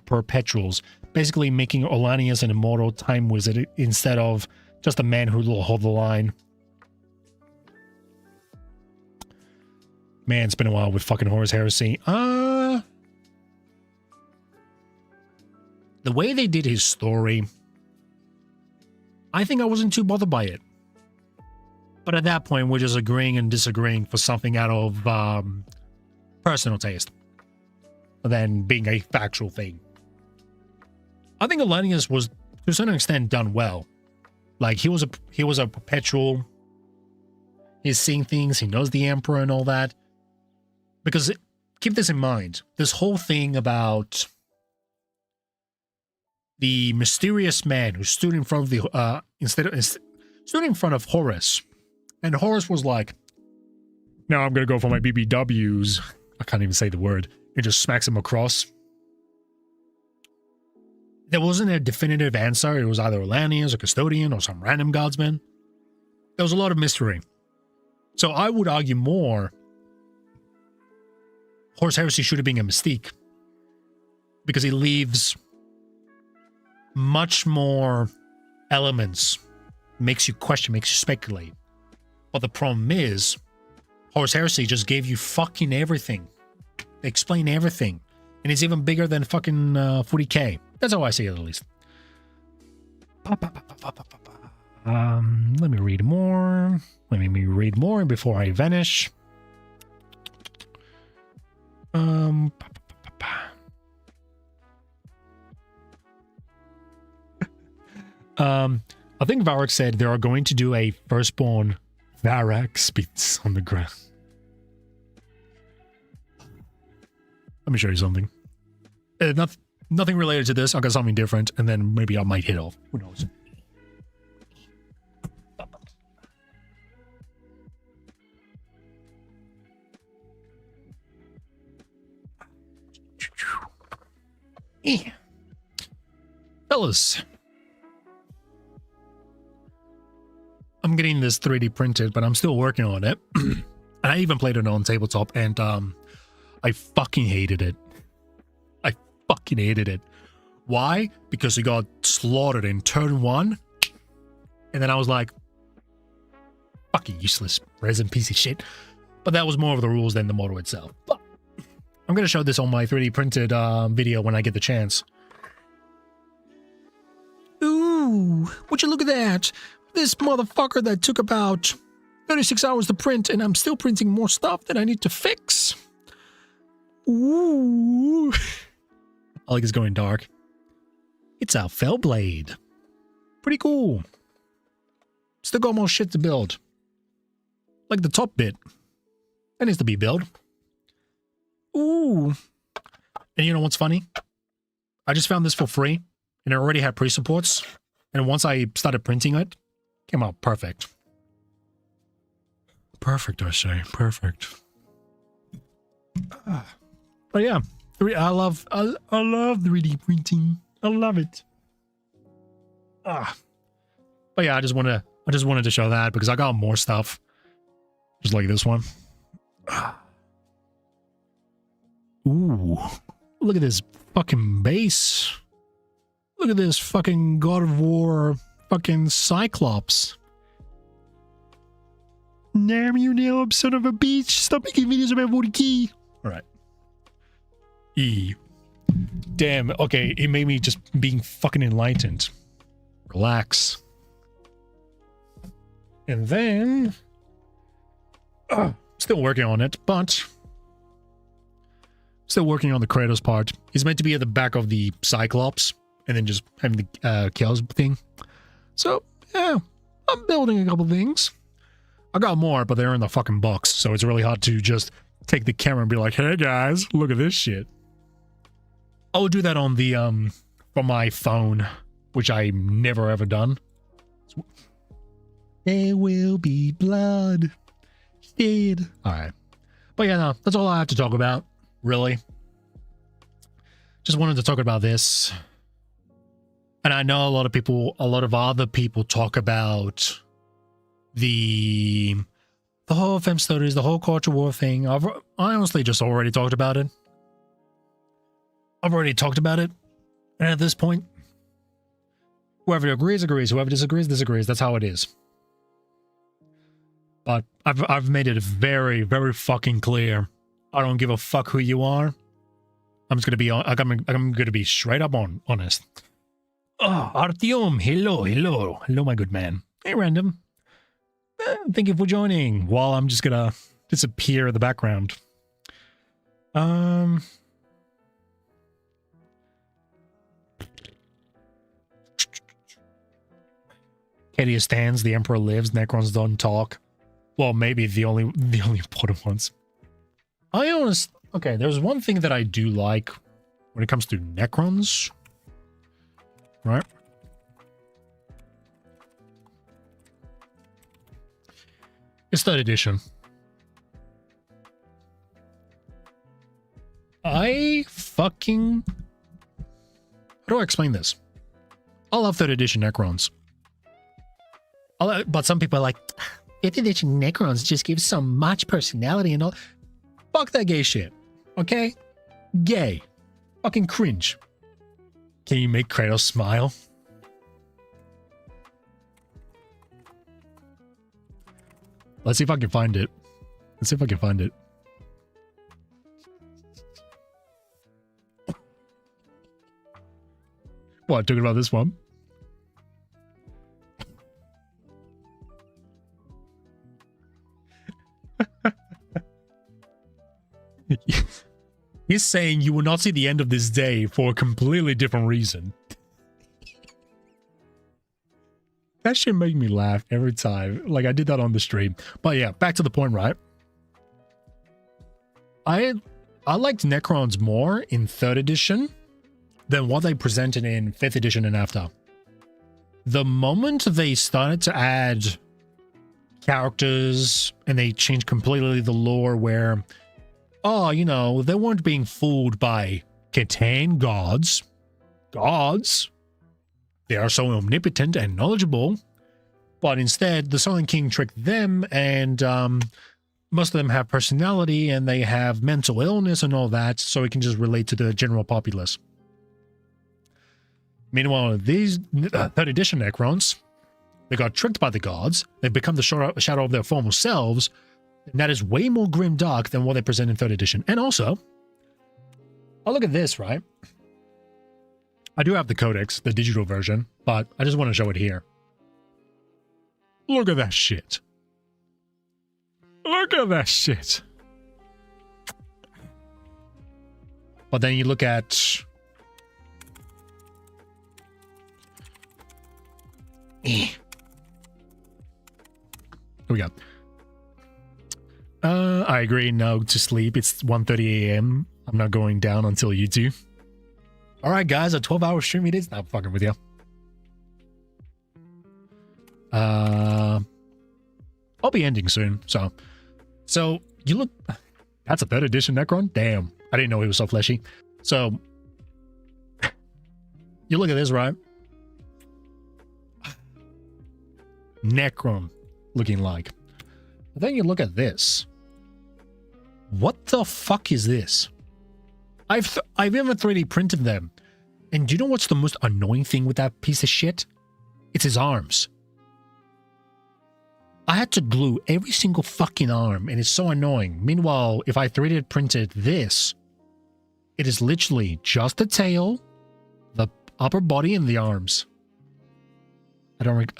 perpetuals, basically making Olanius an immortal time wizard instead of just a man who will hold the line. Man, it's been a while with fucking Horus Heresy. The way they did his story, I think I wasn't too bothered by it. But at that point, we're just agreeing and disagreeing for something out of personal taste than being a factual thing. I think Olanius was, to a certain extent, done well. Like, he was a perpetual. He's seeing things. He knows the Emperor and all that. Because, keep this in mind. This whole thing about the mysterious man who stood in front of the, stood in front of Horus. And Horus was like, now I'm going to go for my BBWs. I can't even say the word. And just smacks him across. There wasn't a definitive answer. It was either Olanius or Custodian or some random guardsman. There was a lot of mystery. So I would argue more Horus Heresy should have been a Mystique. Because he leaves much more elements. Makes you question, makes you speculate. But the problem is, Horus Heresy just gave you fucking everything. They explain everything. And it's even bigger than fucking 40k. That's how I see it, at least. Let me read more. Let me read more before I vanish. I think Varric said they are going to do a firstborn Varric spits on the ground. Let me show you something. Nothing related to this. I got something different, and then maybe I might hit off. Who knows? Fellas, I'm getting this 3D printed, but I'm still working on it. And I even played it on tabletop, and I fucking hated it. I fucking hated it. Why? Because it got slaughtered in turn 1, and then I was like, fucking useless resin piece of shit. But that was more of the rules than the model itself. But I'm going to show this on my 3D printed video when I get the chance. Ooh, would you look at that? This motherfucker that took about 36 hours to print, and I'm still printing more stuff that I need to fix. Ooh. I like it's going dark. It's our fell blade. Pretty cool. Still got more shit to build. Like the top bit. That needs to be built. Ooh. And you know what's funny? I just found this for free, and it already had pre-supports. And once I started printing it, came out perfect. Perfect, I say. Perfect. But yeah, I love 3D printing. I love it. But yeah, I just wanted to show that because I got more stuff. Just like this one. Ooh. Look at this fucking base. Look at this fucking God of War fucking Cyclops. Damn you now, son of a bitch. Stop making videos about 40k. Alright. Damn, okay, it made me just being fucking enlightened. Relax. And then... still working on it, but... still working on the Kratos part. He's meant to be at the back of the Cyclops, and then just having the kills thing. So, yeah, I'm building a couple things. I got more, but they're in the fucking box, so it's really hard to just take the camera and be like, hey guys, look at this shit. I will do that on the, from my phone, which I've never ever done. There will be blood. Dead. Alright. But yeah, no, that's all I have to talk about, really. Just wanted to talk about this. And I know a lot of other people talk about the whole fem studies, the whole culture war thing. I honestly just already talked about it. I've already talked about it. And at this point, whoever agrees, agrees. Whoever disagrees, disagrees. That's how it is. But I've made it very, very fucking clear. I don't give a fuck who you are. I'm just gonna be I'm gonna be straight up honest. Oh, Artyom, hello, my good man. Hey, random. Thank you for joining. While I'm just gonna disappear in the background. Katia stands. The Emperor lives. Necrons don't talk. Well, maybe the only important ones. Okay, there's one thing that I do like when it comes to Necrons. Right? It's 3rd edition. How do I explain this? I love 3rd edition Necrons. But some people are like, 5th edition Necrons just give so much personality and all. Fuck that gay shit. Okay? Gay. Fucking cringe. Can you make Kratos smile? Let's see if I can find it. What, talking about this one? He's saying you will not see the end of this day for a completely different reason. That shit make me laugh every time. Like, I did that on the stream. But yeah, back to the point, right? I liked Necrons more in 3rd edition than what they presented in 5th edition and after. The moment they started to add characters and they changed completely the lore where, oh, you know, they weren't being fooled by Catan gods. gods. They are so omnipotent and knowledgeable. But instead, the Silent King tricked them, and most of them have personality, and they have mental illness and all that, so it can just relate to the general populace. Meanwhile, these 3rd edition Necrons, they got tricked by the gods, they've become the shadow of their former selves, and that is way more grimdark than what they present in 3rd edition. And also, I'll look at this, right? I do have the codex, the digital version, but I just want to show it here. Look at that shit. Look at that shit. But then you look at... Here we go. I agree. No, to sleep. It's 1:30 a.m. I'm not going down until you do. All right, guys, a 12-hour stream it is. Not fucking with you. I'll be ending soon. So you look. That's a 3rd edition Necron. Damn, I didn't know he was so fleshy. So you look at this, right? Necron looking like. But then you look at this. What the fuck is this? I've even 3D printed them. And do you know what's the most annoying thing with that piece of shit? It's his arms. I had to glue every single fucking arm, and it's so annoying. Meanwhile, if I 3D printed this, it is literally just the tail, the upper body, and the arms. I don't...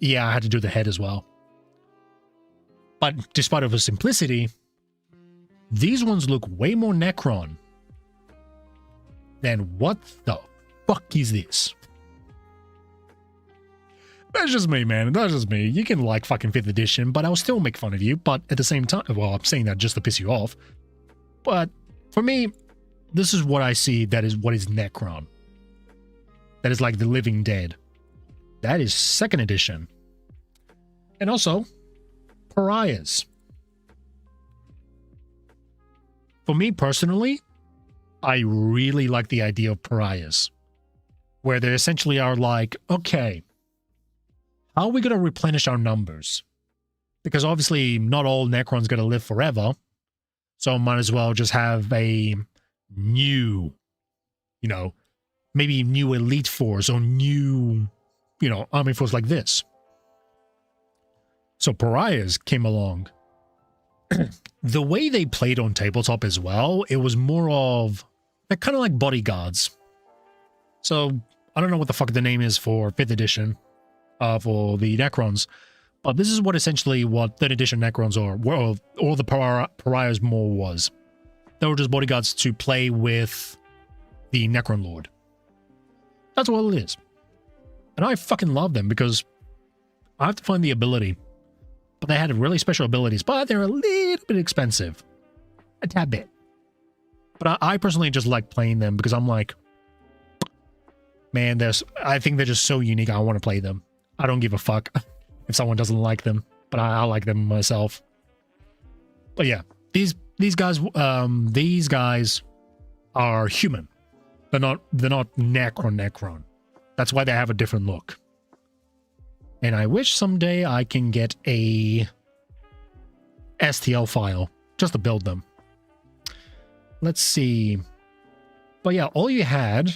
yeah, I had to do the head as well. But despite of the simplicity, these ones look way more Necron than what the fuck is this? That's just me, man. That's just me. You can like fucking 5th edition, but I'll still make fun of you. But at the same time, well, I'm saying that just to piss you off. But for me, this is what I see that is what is Necron. That is like the living dead. That is 2nd edition. And also, pariahs. For me personally, I really like the idea of pariahs. Where they essentially are like, okay, how are we going to replenish our numbers? Because obviously not all Necrons going to live forever. So might as well just have a new, you know, maybe new elite force or new, you know, army force like this. So pariahs came along. The way they played on tabletop as well, it was more of, they're kind of like bodyguards. So I don't know what the fuck the name is for 5th edition. For the Necrons, but this is what essentially what 3rd edition Necrons are, or the pariahs more was. They were just bodyguards to play with the Necron Lord. That's what it is. And I fucking love them because I have to find the ability. But they had really special abilities, but they're a little bit expensive. A tad bit. But I personally just like playing them because I'm like, man, I think they're just so unique. I want to play them. I don't give a fuck if someone doesn't like them, but I like them myself. But yeah, these guys are human. They're not Necron. That's why they have a different look. And I wish someday I can get a STL file just to build them. Let's see. But yeah, all you had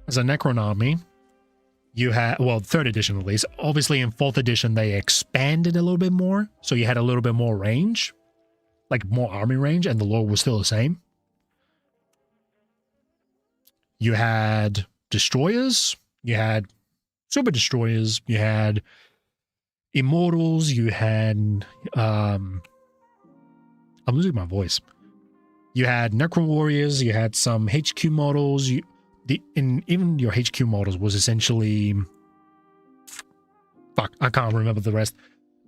as a Necron army, you had, well, 3rd edition at least. Obviously in 4th edition, they expanded a little bit more. So you had a little bit more range, like more army range, and the lore was still the same. You had destroyers, you had super destroyers, you had immortals, you had, I'm losing my voice. You had Necron warriors, you had some HQ models, even your HQ models was essentially, fuck, I can't remember the rest.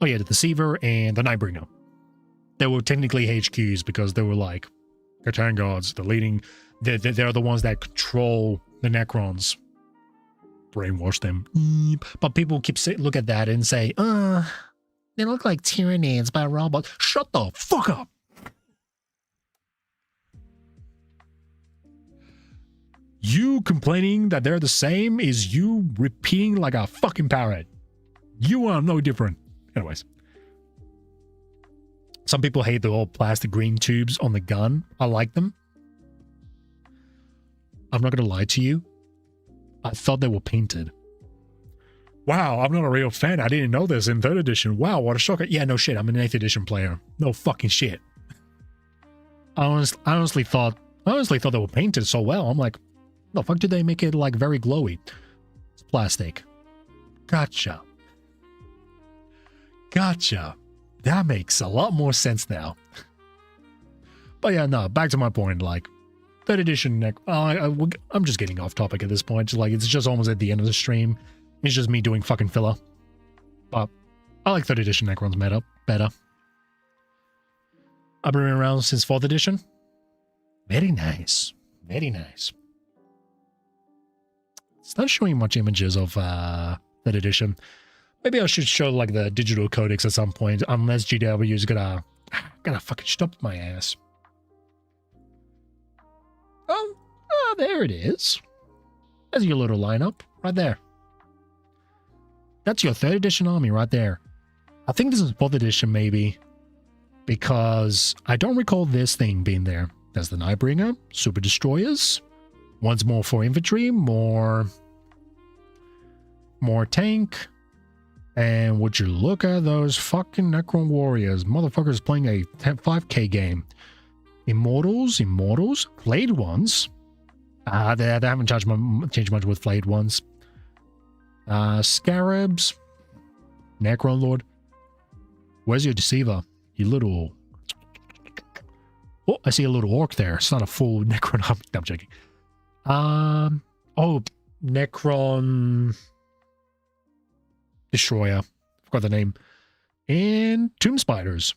Oh yeah, the Deceiver and the Nightbringer. They were technically HQs because they were like Catan guards, the leading, they're the ones that control the Necrons. Brainwash them. But people look at that and say, they look like Tyranids by robots. Shut the fuck up. You complaining that they're the same is you repeating like a fucking parrot. You are no different. Anyways. Some people hate the old plastic green tubes on the gun. I like them. I'm not going to lie to you. I thought they were painted. Wow, I'm not a real fan. I didn't know this in 3rd edition. Wow, what a shocker. Yeah, no shit. I'm an 8th edition player. No fucking shit. I honestly thought they were painted so well. I'm like, the fuck did they make it like very glowy? It's plastic. Gotcha. That makes a lot more sense now. But yeah, no, back to my point. Like, 3rd edition, I'm just getting off topic at this point. Like, it's just almost at the end of the stream. It's just me doing fucking filler. But I like 3rd edition Necrons better. I've been around since 4th edition. Very nice. Very nice. It's not showing much images of 3rd edition. Maybe I should show like the digital codex at some point, unless GW is gonna fucking stop my ass. Oh, there it is. There's your little lineup right there. That's your 3rd edition army right there. I think this is 4th edition maybe, because I don't recall this thing being there. There's the Nightbringer, Super Destroyers, once more for infantry, more tank. And would you look at those fucking Necron Warriors, motherfuckers playing a 5k game. Immortals, Flayed Ones. They haven't changed much with Flayed Ones. Scarabs, Necron Lord. Where's your Deceiver? You little... Oh, I see a little orc there. It's not a full Necron. I'm checking. Oh, Necron Destroyer. Forgot the name. And Tomb Spiders.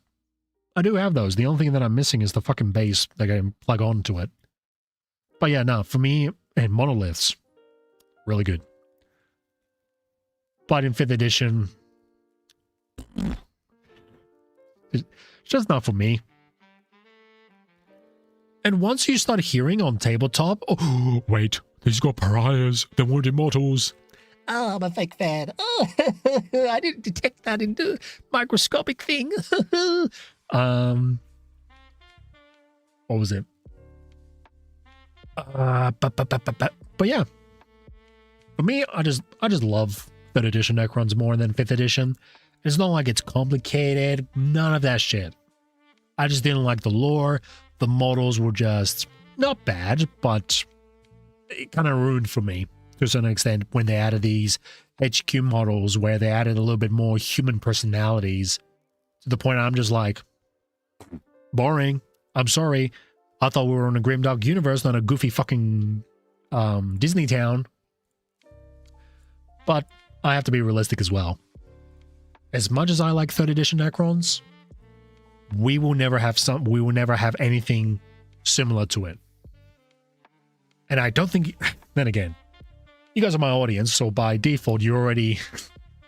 I do have those. The only thing that I'm missing is the fucking base that I can plug onto it. But yeah, no, for me, and Monoliths. Really good. But in 5th edition, it's just not for me. And once you start hearing on tabletop, oh, wait, these got pariahs, they weren't immortals. Oh, I'm a fake fan. Oh, I didn't detect that in the microscopic thing. What was it? But yeah, for me, I just love 3rd edition Necrons more than 5th edition. It's not like it's complicated, none of that shit. I just didn't like the lore. The models were just not bad, but it kind of ruined for me to a certain extent when they added these HQ models where they added a little bit more human personalities to the point I'm just like, boring. I'm sorry. I thought we were in a grimdark universe, not a goofy fucking Disney town. But I have to be realistic as well. As much as I like 3rd edition Necrons, we will never have anything similar to it. And I don't think, then again, you guys are my audience, so by default, you're already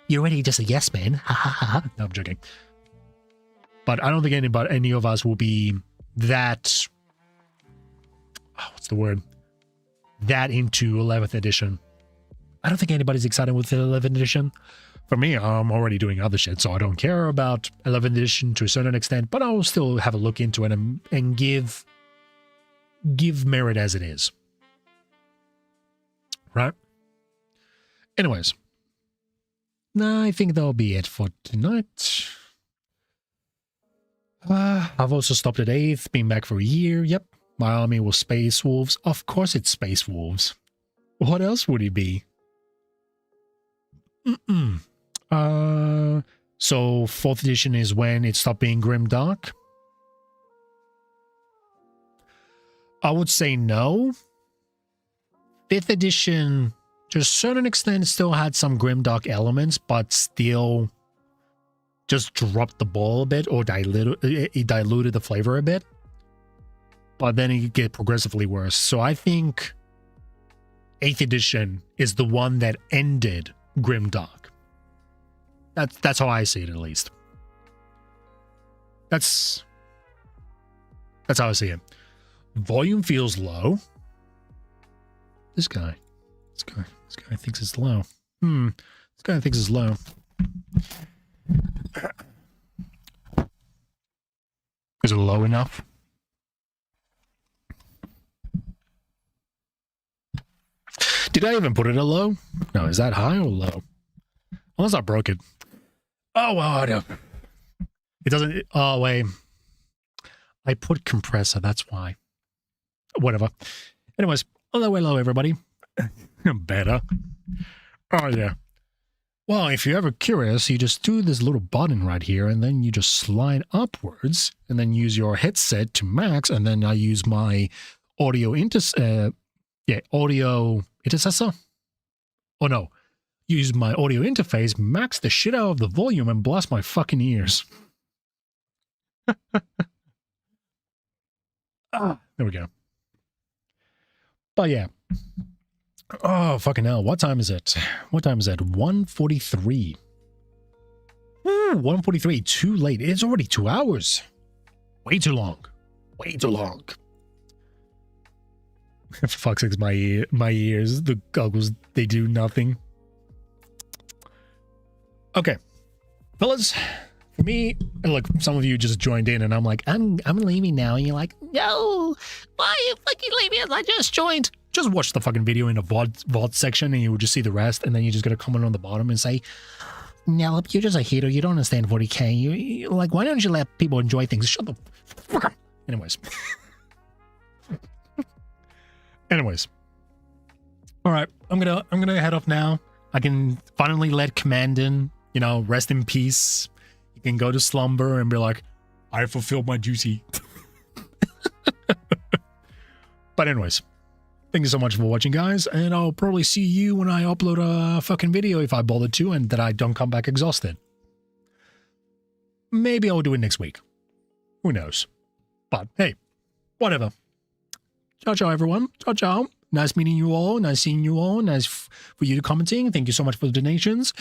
just a yes man. Ha ha ha. No, I'm joking. But I don't think any of us will be that, what's the word? That into 11th edition. I don't think anybody's excited with the 11th edition. For me, I'm already doing other shit, so I don't care about 11th edition to a certain extent, but I'll still have a look into it and give merit as it is. Right? Anyways. I think that'll be it for tonight. I've also stopped at 8th, been back for a year. Yep. My army was Space Wolves. Of course it's Space Wolves. What else would it be? So 4th edition is when it stopped being grimdark. I would say no. 5th edition, to a certain extent, still had some grimdark elements, but still just dropped the ball a bit, or diluted the flavor a bit. But then it get progressively worse. So I think 8th edition is the one that ended grimdark. That's how I see it, at least. That's how I see it. Volume feels low. This guy thinks it's low. This guy thinks it's low. Is it low enough? Did I even put it at low? No, is that high or low? Unless I broke it. Oh, well, I don't. It doesn't. Oh, wait. I put compressor. That's why. Whatever. Anyways, all the way low, everybody. Better. Oh, yeah. Well, if you're ever curious, you just do this little button right here, and then you just slide upwards, and then use your headset to max, and then I use my audio audio intercessor. Oh, no. Use my audio interface, max the shit out of the volume, and blast my fucking ears. There we go. But yeah. Oh, fucking hell. What time is it? What time is it? 1:43. 1:43. Too late. It's already 2 hours. Way too long. Way too long. For fuck's sakes, my ears, the goggles, they do nothing. Okay. Fellas, for me, and look, some of you just joined in and I'm like, I'm leaving now. And you're like, no, why are you fucking leaving as I just joined? Just watch the fucking video in the VOD section and you will just see the rest. And then you just got to comment on the bottom and say, no, you're just a hater. You don't understand 40K. You like, why don't you let people enjoy things? Shut the fuck up. Anyways. All right. I'm gonna head off now. I can finally let Command in, you know, rest in peace. You can go to slumber and be like, I fulfilled my duty. But anyways, thank you so much for watching, guys, and I'll probably see you when I upload a fucking video if I bother to, and that I don't come back exhausted. Maybe I'll do it next week. Who knows? But hey, whatever. Ciao, ciao, everyone. Ciao, ciao. Nice meeting you all. Nice seeing you all. Nice for you commenting. Thank you so much for the donations.